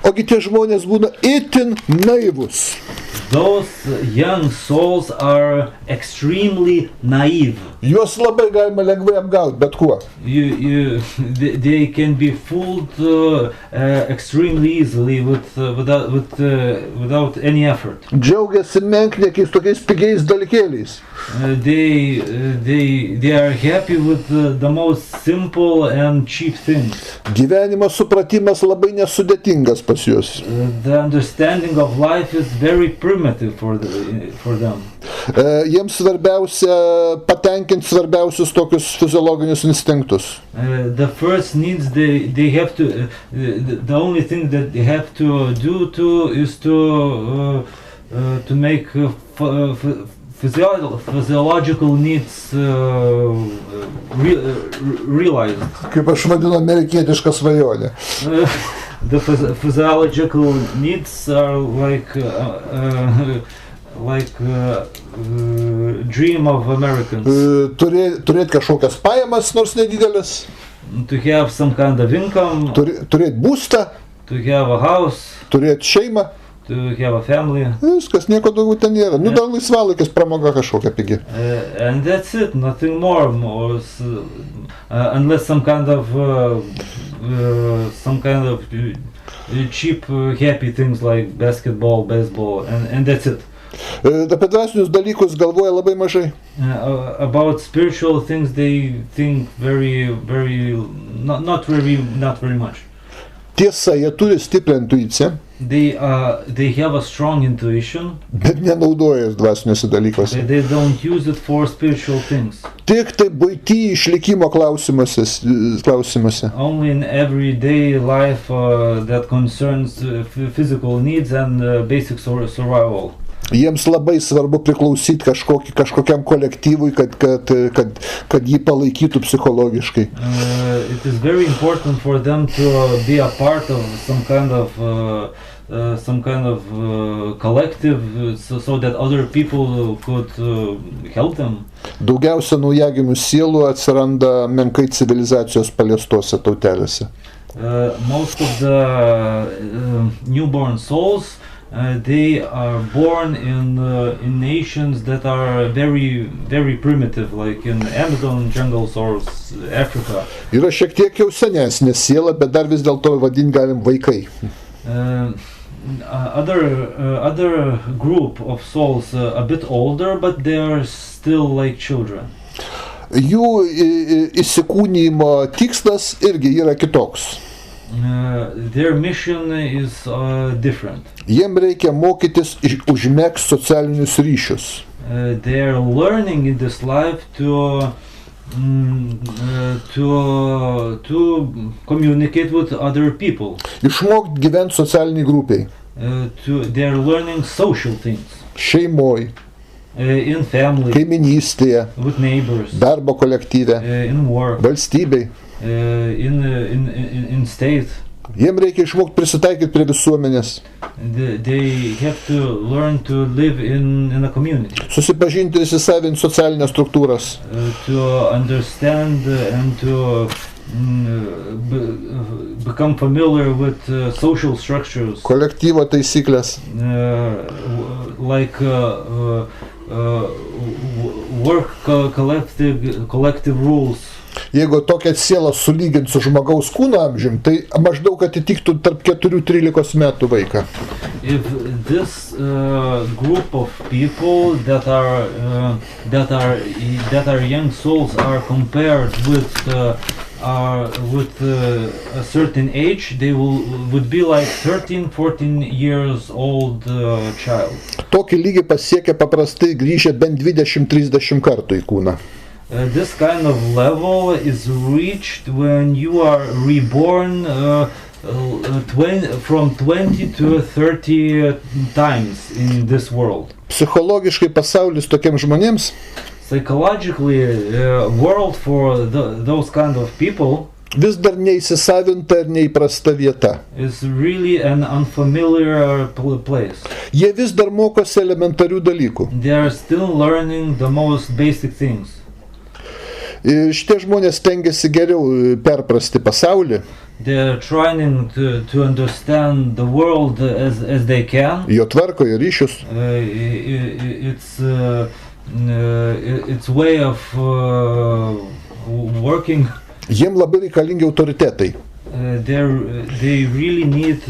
Ogi tie žmonės būna itin naivus. Those young souls are extremely naive. Juos labai galima lengvai apgauti, bet kuo. They can be fooled extremely easily without any effort. Džiaugiasi menkniekiais, tokiais pigiais dalykėliais. They are happy with the most simple and cheap things. Gyvenimo supratimas labai nesudėtingas pas juos. The understanding of life is very primitive for them. Jiems svarbiausia patenkinti svarbiausius tokius fiziologinius instinktus. The first needs they have to the only thing that they have to do is to make physiological needs realized. Kaip aš vadinu, amerikietišką svajonę. The physiological needs are like dream of Americans. Turėti kažkokias pajamas, nors nedidelis. To have some kind of income. Turėti būstą. to have a house, turėti šeimą. to have a family. Viskas, nieko daugiau ten nėra. Nu, dar laisvalaikis pramoga kažkokia pigi. And that's it, nothing more. Unless some kind of cheap, happy things like basketball, baseball, and that's it. Apie dvasinius dalykus galvoja labai mažai. About spiritual things they think not very much. Tiesa, jie turi stiprią intuiciją. They have a strong intuition, bet nenaudoja dvasiniuose dalykuose. They don't use it for spiritual things. Tik tai buity išlikimo klausimuose. Only in everyday life that concerns physical needs and basic survival. Jiems labai svarbu priklausyti kažkokiam kolektyvui, kad jį palaikytų psichologiškai. It is very important for them to be a part of some kind of collective so that other people could help them. Daugiausia naujagimių sielų atsiranda menkai civilizacijos paliestose tautelėse. Most of the newborn souls they are born in nations that are very primitive, like in Amazon jungles or Africa. Yra šiek tiek jau senesnė siela, bet dar vis dėlto vadinti galim vaikai. Other group of souls a bit older, but they are still like children. Jų įsikūnijimo tikslas irgi yra kitoks. Their mission is different. Jiem reikia mokytis užmegzti socialinius ryšius. They are learning in this life to communicate with other people. Išmokti gyventi socialiniai grupiai. They are learning social things. Šeimoj. In family. Kaiminystėje. With neighbors. Darbo kolektyve. In work. Valstybei. In state. Jiem reikia išmokti prisitaikyti prie visuomenės. They have to learn to live in a community. Susipažinti ir įsisavinti socialinės struktūras. To understand and to become familiar with social structures. Kolektyvo taisyklės. Like work collective rules. Jeigu tokią sielą sulygint su žmogaus kūno amžium, tai maždaug atitiktų tarp 4-13 metų vaiką. If this group of people that are young souls are compared with a certain age, they would be like 13-14 years old child. Tokį lygį pasiekia paprastai grįžę bent 20-30 kartų į kūną. This kind of level is reached when you are reborn from 20 to 30 times in this world. Psichologiškai pasaulis tokiems žmonėms, psychologically, world for those kind of people vis dar neįsisavinta ir neįprasta vieta. Is really an unfamiliar place. Jie vis dar mokosi elementarių dalykų. They are still learning the most basic things. Ir šitie žmonės stengiasi geriau perprasti pasaulį. They are trying to understand the world as they can. Jo tvarko, jo ryšius. It's way of working. Jiem labai reikalingi autoritetai. They really need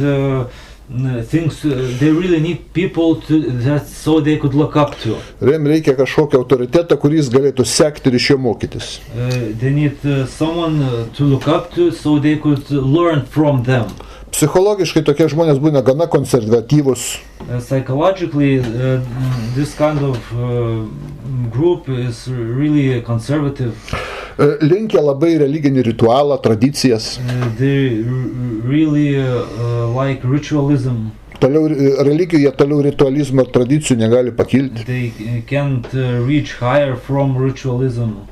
things. They really need people so they could look up to. Jiem reikia kažkokio autoritetą, kuris galėtų sekti ir iš jo mokytis. They need someone to look up to so they could learn from them. Psichologiškai tokie žmonės būna gana konservatyvūs. Psychologically, this kind of group is really conservative. Linkia labai religinį ritualą, tradicijas. They really like ritualism. Religijoje toliau ritualizmo ir tradicijų negali pakilti. They can't reach higher from ritualism.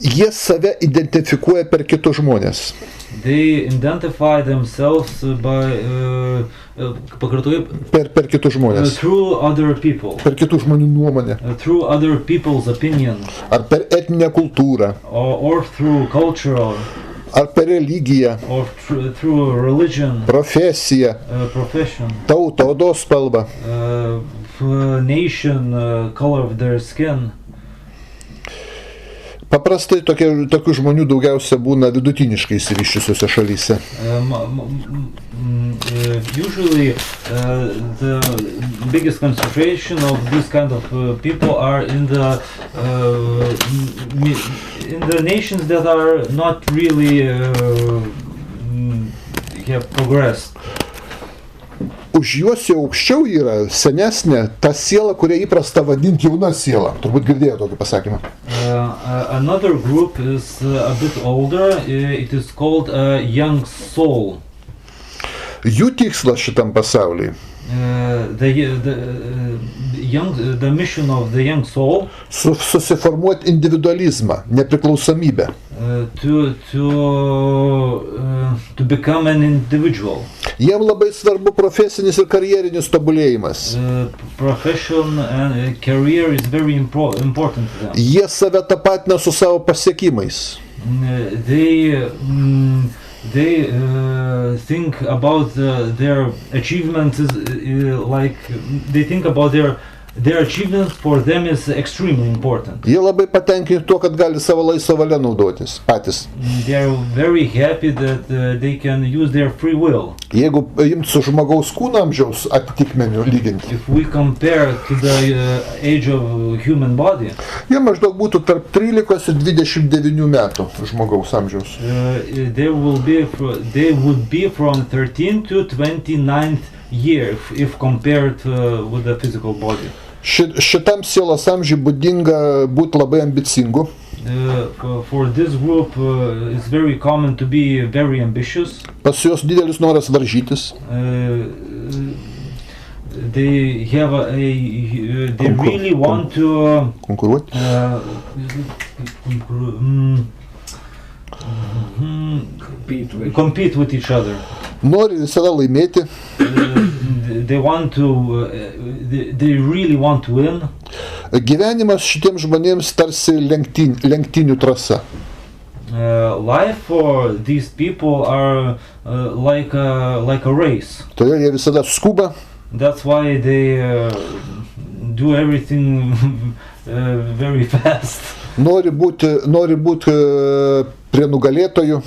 Jie save identifikuoja per kitus žmonės. They identify themselves by per kitus žmonės. Through other people. Per kitų žmonių nuomonę. Through other people's opinions. Ar per etninę kultūrą. Or through culture. ar per religiją, or through religion, profesiją, profession, tautą, odos spalvą. Nation, color of their skin. Paprastai tokių žmonių daugiausia būna vidutiniškai išsivysčiusiose šalyse. Usually the biggest concentration of this kind of people are in the nations that are not really have progressed. Už juos jau aukščiau yra senesnė ta siela, kurią įprasta vadinti jauna siela. Turbūt girdėjo tokį pasakymą. Another group is a bit older. It is called a young soul. Jų tikslas šitam pasaulyje. The mission of the young soul. Susiformuoti individualizmą, nepriklausomybę. To become an individual. Jiem labai svarbu profesinis ir karjerinis tobulėjimas. Profession and career is very important to them. Jie save tapatina su savo pasiekimais. They think about their achievements like they think about their achievements for them is extremely important. Jie labai patenkinti tuo, kad gali savo laisvą valią naudotis patys. They are very happy that they can use their free will. Jeigu imt su žmogaus kūno amžiaus atitikmeniu lyginti. If we compare to the age of human body, jie maždaug būtų tarp 13 ir 29 metų žmogaus amžiaus. They would be from 13 to 29th year if compared with the physical body. Šitam sielos amžiui būdinga būti labai ambicingu. For this group it's very common to be very ambitious. Pas juos didelis noras varžytis. They have they really want to konkuruoti. Compete with each other. Nori visada laimėti. They really want to win. Gyvenimas šitiems žmonėms tarsi lenktynių trasa. Life for these people are like a race. Todėl jie visada skuba. That's why they do everything very fast. Nori būti prie nugalėtojų.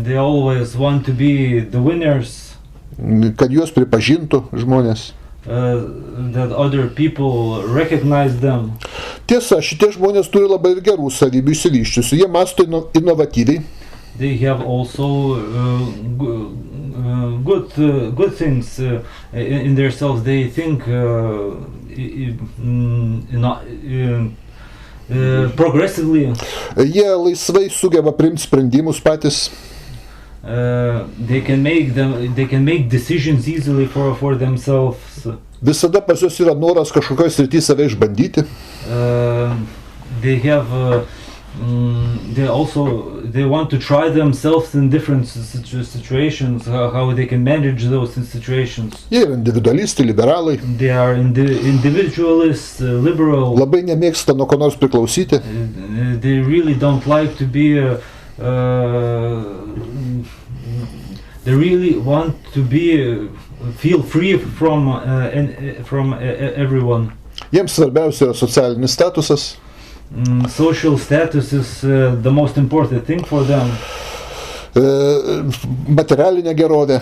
They always want to be the winners. Kad juos pripažintų žmonės. That other people recognize them. Tiesa, šitie žmonės turi labai ir gerų savybių išsivysčiusių. Jie mąsto inovatyviai. They have also good things in themselves. They think progressively. Jie laisvai sugeba priimti sprendimus patys. They can make decisions easily for themselves. Visada pas juos yra noras kažkokioj srity save išbandyti. They want to try themselves in different situations, how they can manage those situations. Jie yra individualistai, liberalai. They are individualists, liberal. Labai nemėgsta nuo ko nors priklausyti. They really don't like to be they really want to feel free from everyone. Jiems svarbiausia yra socialinis statusas. Social status is the most important thing for them. Materialinė gerovė,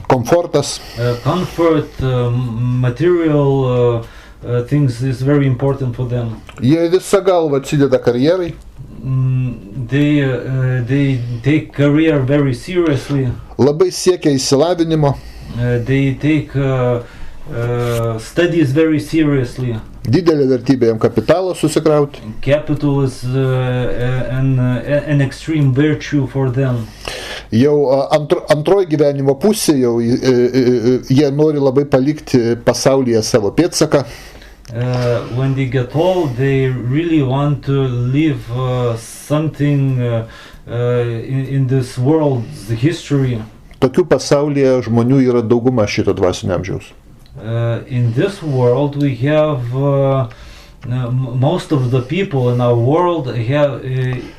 komfortas. Comfort, material things is very important for them. Jie visą galvą atsideda karjerai. They take career very seriously. Labai siekia išsilavinimo. They take studies very seriously. Didelė vertybė jam kapitalo susikrauti. Capital is an extreme virtue for them. Jau antroji gyvenimo pusė, jau jie nori labai palikti pasaulyje savo pėdsaką. When they get old, they really want to leave something in this world's history. Tokių pasaulyje žmonių yra dauguma šito dvasinio amžiaus. In this world we have Most of the people in our world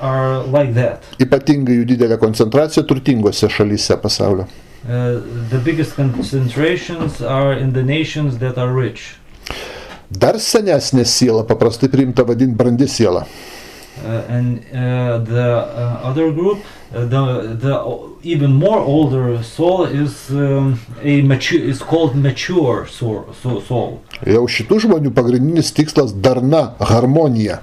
are like that. Ypatingai jų didelė koncentracija turtingose šalyse pasaulio. The biggest concentrations are in the nations that are rich. Dar senesnė siela, paprastai priimta vadinti brandi siela. And the other group, the even more older soul is is called mature soul. Jau šitų žmonių pagrindinis tikslas darna, harmonija.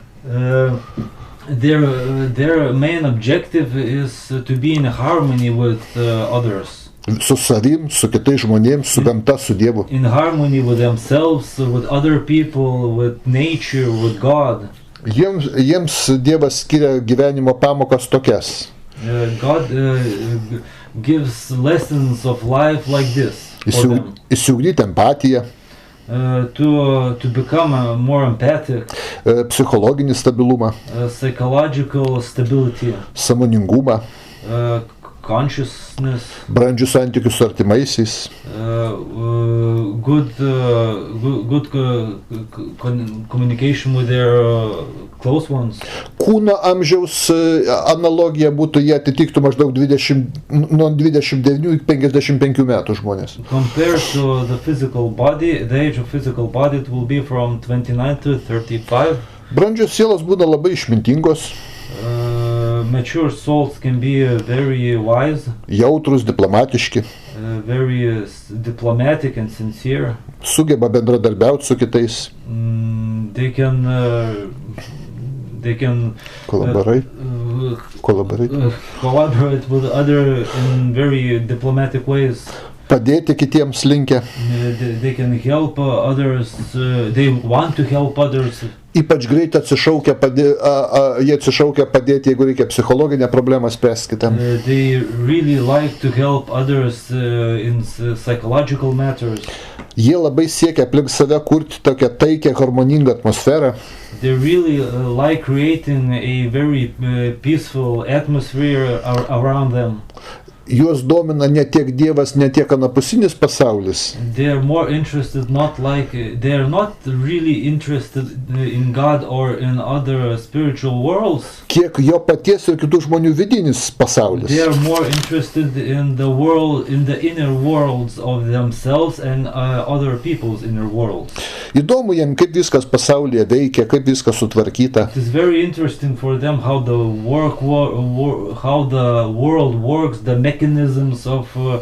Their main objective is to be in harmony with others. Su savim, su kitais žmonėms, su gamta, su Dievu. In harmony with themselves, with other people, with nature, with God. Jiems Dievas skiria gyvenimo pamokas tokias. God gives lessons of life like this. Įsiugdyti empatiją. To become more empathic. Psichologinį stabilumą. Psychological stability. Sąmoningumą. Consciousness. Brandžius santykius su artimaisiais. Good communication with their close ones. Kūno amžiaus analogija būtų, jie atitiktų maždaug nuo 29 iki 55 metų žmonės. Compared to the physical body, the age of physical body, it will be from 29 to 35. Brandžios sielos būna labai išmintingos. Mature souls can be very wise. Jautrus, diplomatiški. Very diplomatic and sincere. Sugeba bendradarbiauti su kitais. They can collaborate with other in very diplomatic ways. Padėti kitiems linkę. They can help others. They want to help others. Ypač greit jie atsišaukia padėti, jeigu reikia psichologinę problemą spręsti kitam. They really like to help others in psychological matters. Jie labai siekia aplink save kurti tokią taikią, harmoningą atmosferą. They really like creating a very peaceful atmosphere around them. Juos domina ne tiek Dievas, ne tiek anapusinis pasaulis. They are not really interested in God or in other spiritual worlds. Kiek jo paties ir kitų žmonių vidinis pasaulis. They are more interested in the world, in the inner worlds of themselves and other people's inner worlds. Įdomu jiems, kaip viskas pasaulyje veikia, kaip viskas sutvarkyta. It is very interesting for them how the world works, the mechanisms of the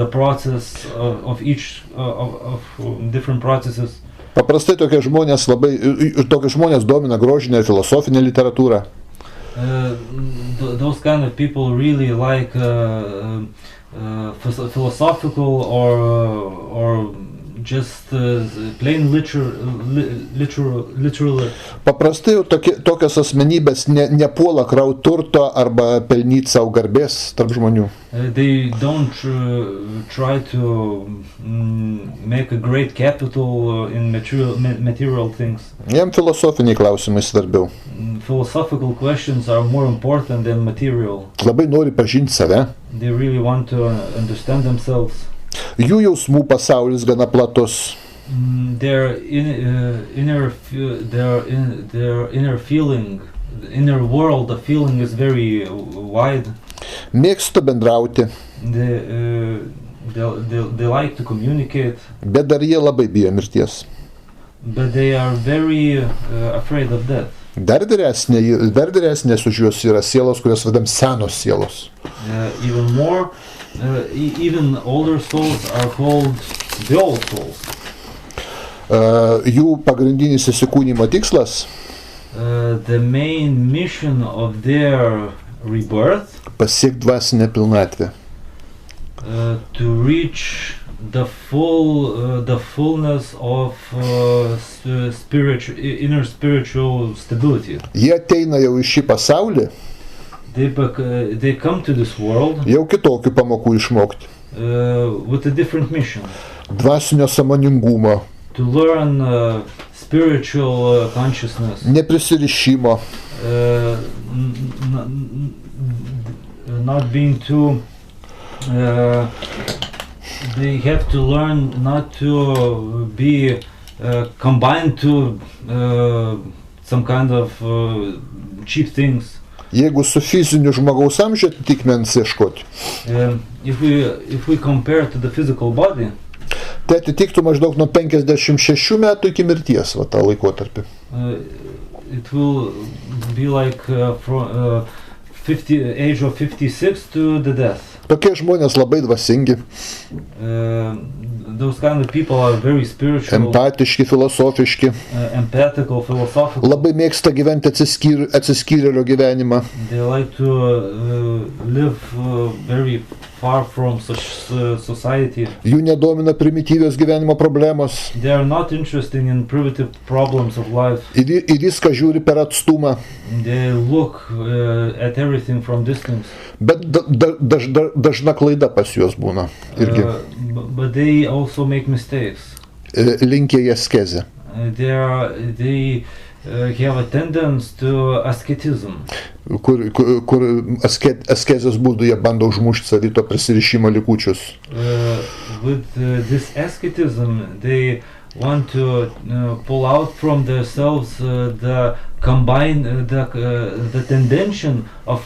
process of each of different processes. Paprastai tokie žmonės domina grožinę ir filosofinę literatūrą. Those kind of people really like philosophical or just plain literal. Paprastai tokios asmenybės nepuola kraut turto arba pelnyti savo garbės tarp žmonių. They don't try to make a great capital in material things. Jiem filosofiniai klausimai svarbiau. Philosophical questions are more important than material. Labai nori pažinti save. They really want to understand themselves. Jų jausmų pasaulis gana platus. Their inner feeling, inner world of feeling is very wide. Mėgsta bendrauti. They like to communicate. Bet dar jie labai bijo mirties. But they are very afraid of death. Dar vyresnės už juos yra sielos, kurios vadam senos sielos. Even older souls are called the old souls. Jų pagrindinis įsikūnymo tikslas the main mission of their rebirth pasiekti dvasinę pilnatvę. To reach the fullness of inner spiritual stability. Jie ateina jau į šį pasaulį. They come to this world jau kitokių pamokų išmokti. With a different mission. Dvasinio sąmoningumo. To learn spiritual consciousness. Neprisirišimo. Not being too. They have to learn not to be combine to some kind of cheap things. Jeigu su fiziniu žmogaus amžiu atitikmens ieškoti, If we compare to the physical body, tai atitiktų maždaug nuo 56 metų iki mirties, va, tą laikotarpį. It will be like from age of 56 to the death. Tokie žmonės labai dvasingi, Those kind of people are very spiritual, empatiški, filosofiški, empathical, philosophical. labai mėgsta gyventi atsiskyrėlio gyvenimą. They like to live very far from society. Jų nedomina primityvios gyvenimo problemos. They are not interested in primitive problems of life. Į viską žiūri per atstumą. They look at everything from distance. Bet dažna klaida pas juos būna irgi. But they also make mistakes. Linkę į askezę. They have a tendency to ascetism. Kur askezės būdu jie bando užmušti savito prisirišimo likučius. With this ascetism, they want to pull out from themselves the tendency of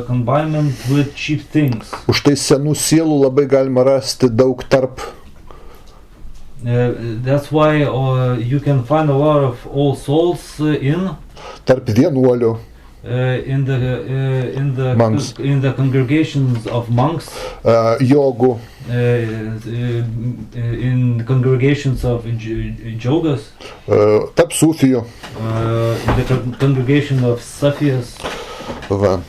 combination with cheap things. Už tai senų sielų labai galima rasti daug tarp. That's why you can find a lot of old souls tarp vienuolių. In the congregations of monks, jogų, in congregations of jogas, tarp sufijų, in the congregation of Sufis. Va.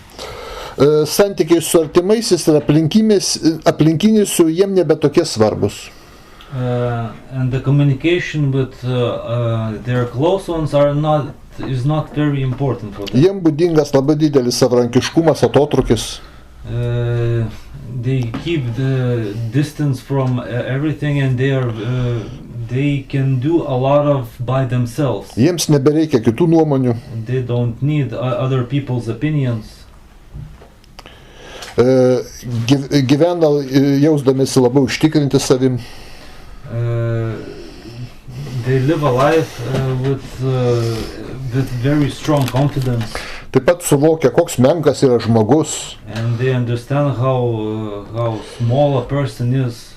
Santykiai su artimaisiais ir aplinkiniais su jiem nebe tokie svarbus. And the communication with their close ones is not very important for them. Jiem būdingas labai didelis savarankiškumas, atotrūkis. They keep the distance from everything and they can do a lot of by themselves. Jiems nebereikia kitų nuomonių. They don't need other people's opinions. Gyvena jausdamėsi labai užtikrinti savim. They live a life with very strong confidence. Taip pat suvokia, koks menkas yra žmogus. And they understand how small a person is.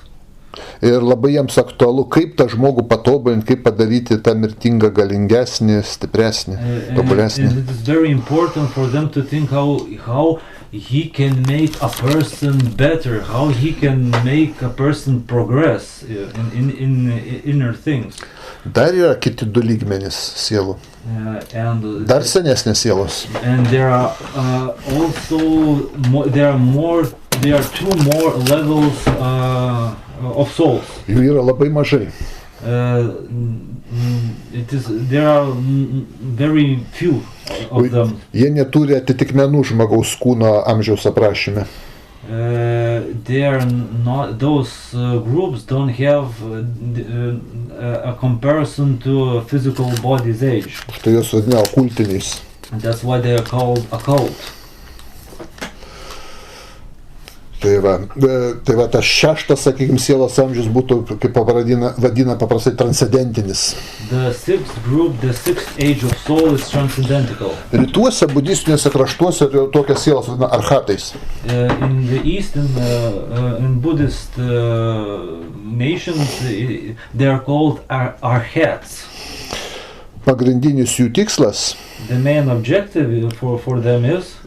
Ir labai jiems aktualu, kaip tą žmogų patobulinti, kaip padaryti tą mirtingą galingesnį, stipresnį, tobulesnį. And it is very important for them to think how he can make a person better, how he can make a person progress in inner things. Dar yra kiti du lygmenys sielų. Dar senesnės sielos. And there are there are two more levels of souls. Jų yra labai mažai. There are very few of them. Jie neturi atitikmenų žmogaus kūno amžiaus aprašyme. Those groups don't have a comparison to physical body's age. Štai juos vadina okultiniais. That's why they are called occult. Tai va, tas šeštas, sakykime, sielos amžius būtų, kaip vadina paprastai, transcendentinis. The sixth group, the sixth age of soul is transcendental. Rytuose, budistiniuose kraštuose tokias sielos vadina arhatais. In the East, in Buddhist nations, they are called arhats. Pagrindinis jų tikslas. The main objective for them is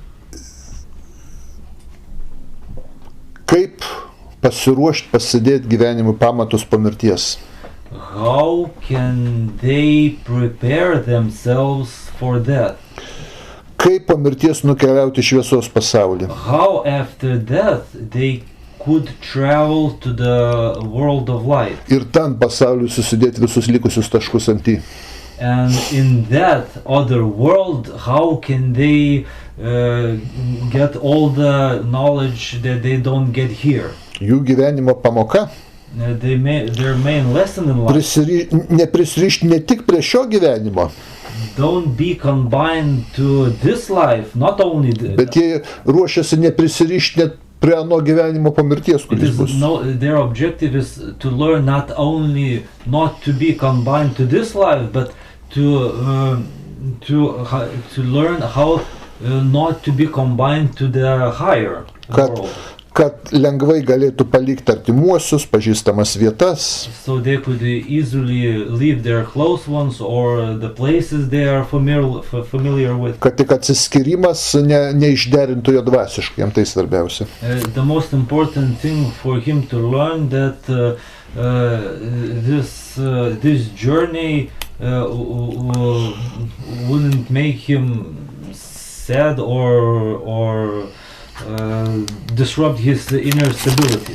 kaip pasiruošti, pasidėti gyvenimui pamatus po mirties. How can they prepare themselves for death? Kaip po mirties nukeliauti į šviesos pasaulį. How after death they could travel to the world of light. Ir ten pasauliui susidėti visus likusius taškus ant į. And in that other world, how can they get all the knowledge that they don't get here? Jų gyvenimo pamoka. Their main lesson in life. Neprisirišti ne tik prie šio gyvenimo. Don't be combined to this life, not only bet jie ruošiasi neprisirišti net prie ano gyvenimo po mirties, It kuris is bus. their objective is to learn not only not to be combined to this life, but to learn how not to be combined to the higher world. Kad lengvai galėtų palikti artimuosius, pažįstamas vietas. So they could easily leave their close ones or the places they are familiar with. Kad tik atsiskyrimas neišderintų jo dvasiškai, jam tai svarbiausia. The most important thing for him to learn that this journey wouldn't make him sad or disrupt his inner stability.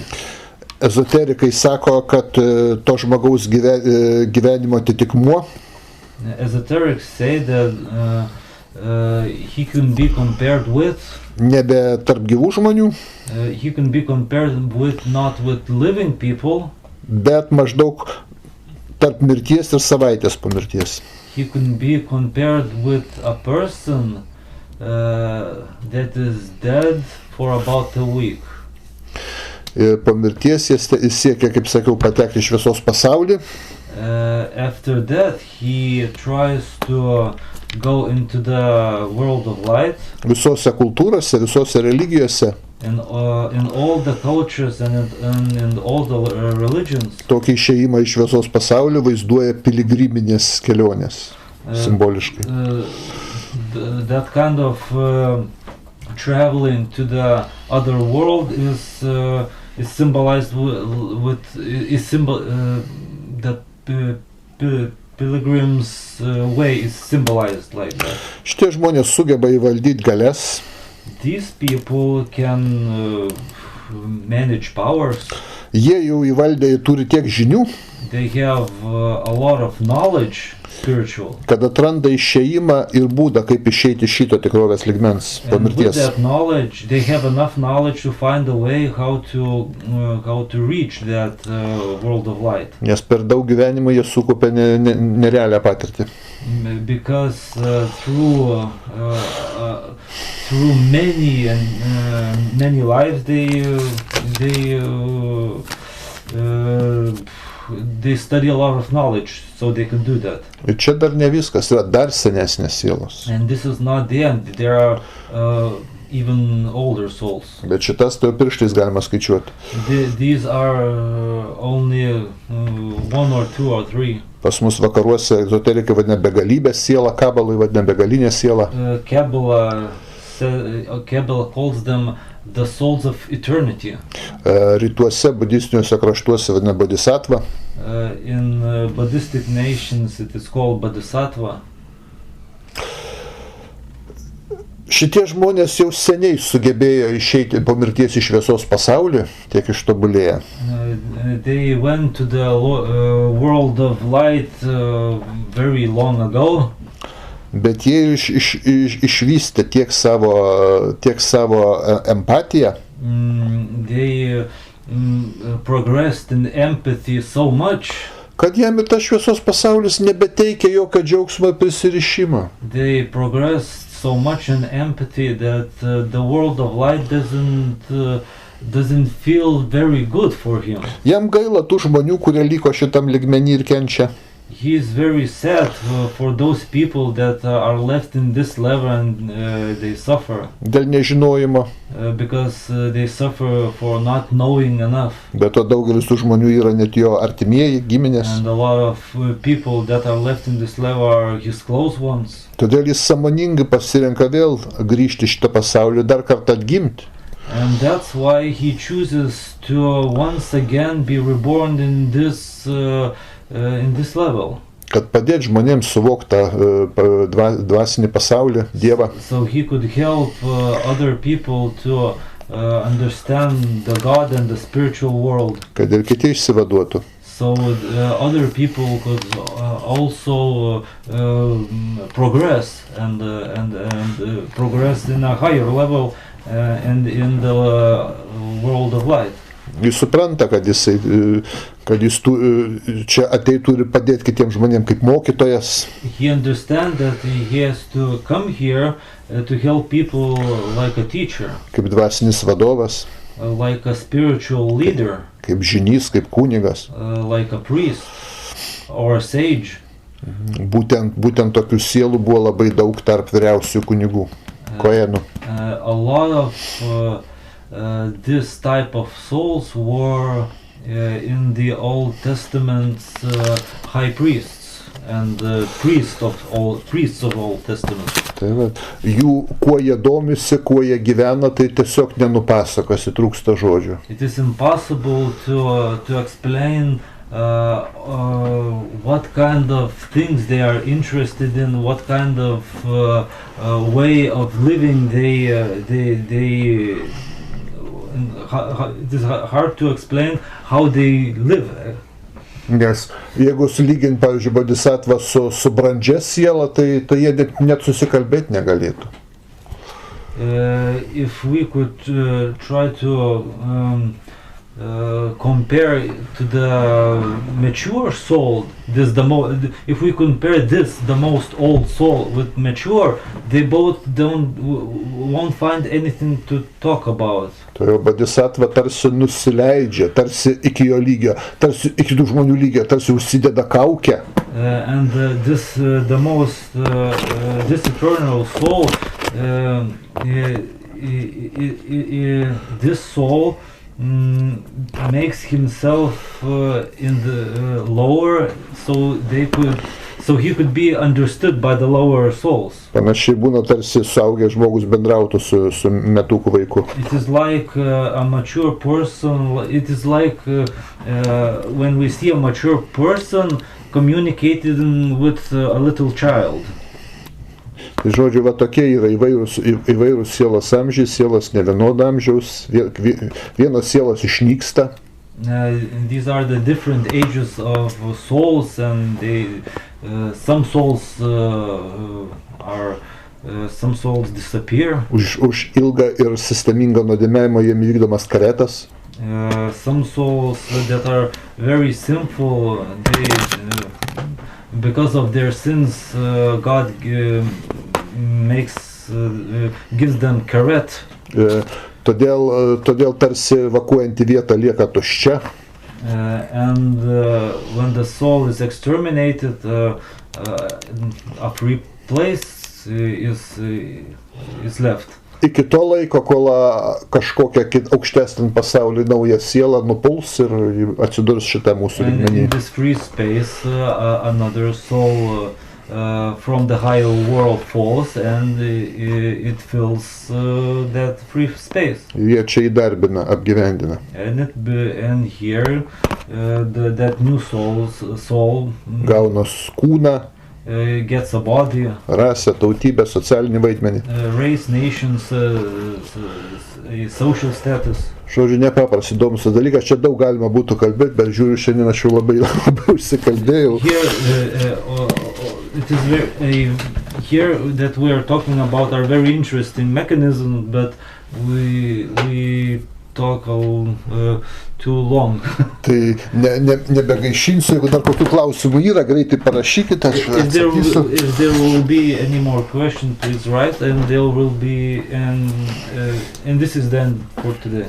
Ezoterikai sako, kad to žmogaus gyvenimo atitikmuo Esoterics say that he can be compared with nebe tarp gyvų žmonių, he can be compared with not with living people, bet maždaug tarp mirties ir savaitės po mirties. he can be compared with a person that is dead for about a week. Po mirties jis siekia, kaip sakiau, patekti į šviesos pasaulį. After that, he tries to go into the world of light. Visose kultūrose, visose religijose. In all the cultures and in all the religions. Tokį išėjimą iš šviesos pasaulio vaizduoja piligriminės kelionės, simboliškai. That kind of traveling to the other world is symbolized that pilgrim's way is symbolized like that. Šitie žmonės sugeba įvaldyti galias. These people can manage powers. Jie jau įvaldė, turi tiek žinių. They have a lot of knowledge, spiritual. Kad atranda išėjimą ir būdą, kaip išeiti šito tikrovės lygmens po mirties. With that knowledge, they have enough knowledge to find a way how to reach that world of light. Nes per daug gyvenimų jie sukaupė nerealią patirtį. Because through many lives they study a lot of knowledge, so they can do that. Ir čia dar ne viskas, yra dar senesnės sielos. And this is not the end. There are even older souls. Bet šitas tai pirštais galima skaičiuoti. These are only 1 or 2 or 3. Pas mus vakaruose ezoterikai vadina begalybės siela, kabalai vadina begalinė siela. Kabbalah calls them the souls of eternity. Rytuose, budistiniuose kraštuose vadina bodhisattva. In Buddhistic nations it is called bodhisattva. Šitie žmonės jau seniai sugebėjo išeiti po mirties į šviesos pasaulį, tiek ištobulėję. They went to the world of light very long ago. Bet jie išvystė tiek savo empatiją. They progressed in empathy so much. Kad jam ir tas šviesos pasaulis nebeteikia jokio džiaugsmo ir prisirišimo. They progressed so much in empathy that the world of light doesn't feel very good for him. Jam gaila tų žmonių, kurie liko šitam lygmenį ir kenčia. He is very sad for those people that are left in this level and they suffer. Dėl nežinojimo. Because they suffer for not knowing enough. Bet to daugelis tų žmonių yra net jo artimieji, giminės. And a lot of people that are left in this level are his close ones. Todėl jis sąmoningai pasirenka vėl grįžti šitą pasaulį, dar kartą atgimti. And that's why he chooses to once again be reborn in this level. Kad padėti žmonėms suvokti dvasinį pasaulį, Dievą. So he could help other people to understand the God and the spiritual world. Kad ir kiti išsivaduotų. So other people could also progress and progress in a higher level and in the world of light. Jis supranta, kad jis čia ateitų ir padėti kitiems žmonėms kaip mokytojas. He understands that he has to come here to help people like a teacher. Kaip dvasinis vadovas. like a spiritual leader, kaip žynys, kaip kunigas. like a priest or a sage. Būtent tokių sielų buvo labai daug tarp vyriausių kunigų, koenų. A lot of this type of souls were in the Old Testament's high priests and priests of Old Testament. Tai va, jų, kuo jie domisi, kuo jie gyvena, tai tiesiog nenupasakosi, trūksta žodžių. It is impossible to explain what kind of things they are interested in, what kind of way of living it is hard to explain how they live. Nes jeigu sulygint, pavyzdžiui, bodhisattvą su brandžia siela, tai jie net susikalbėti negalėtų. If we could try to compare to the mature soul, if we compare the most old soul with mature, they both won't find anything to talk about. Tai bodhisattva tarsi nusileidžia, tarsi iki jo lygio, tarsi iki tų žmonių lygio, tarsi užsideda kaukę. And this eternal soul, this soul makes himself in the lower, so he could be understood by the lower souls. Panašiai būna, tarsi suaugęs žmogus bendrautų su metukų vaiku. It is like a mature person. It is like when we see a mature person communicating with a little child. Tai žodžiu, va tokie yra įvairūs sielos amžiai, sielos nevienodo amžiaus, vienos sielos išnyksta. These are the different ages of souls, and some souls disappear. Už ilgą ir sistemingą nuodėmėjimą jiem vykdomas karetas. Some souls that are very sinful, because of their sins, God gives them karet. Todėl tarsi evakuojanti vieta lieka tuščia. And when the soul is exterminated, a free place is left. Iki to laiko, kol kažkokia aukštesnė pasaulį nauja siela nupuls ir atsidurs šitą mūsų lygmenį. In this free space, another soul from the higher world falls, and it fills that free space. Jie čia įdarbina, apgyvendina. And here that new soul gauna kūną, gets a body, rasę, tautybę, socialinį vaidmenį. Race, nations, social status. Žodžiu, nepaprastai įdomus dalykas, čia daug galima būtų kalbėti, bet žiūriu, šiandien aš jau labai užsikalbėjau. It is here that we are talking about are very interesting mechanism, but we talk too long. Tai nebegaišinsiu, jeigu dar kokių klausimų yra, greitai parašykite, aš atsakysiu. If there will be any more questions, please write, and there will be, and this is then for today.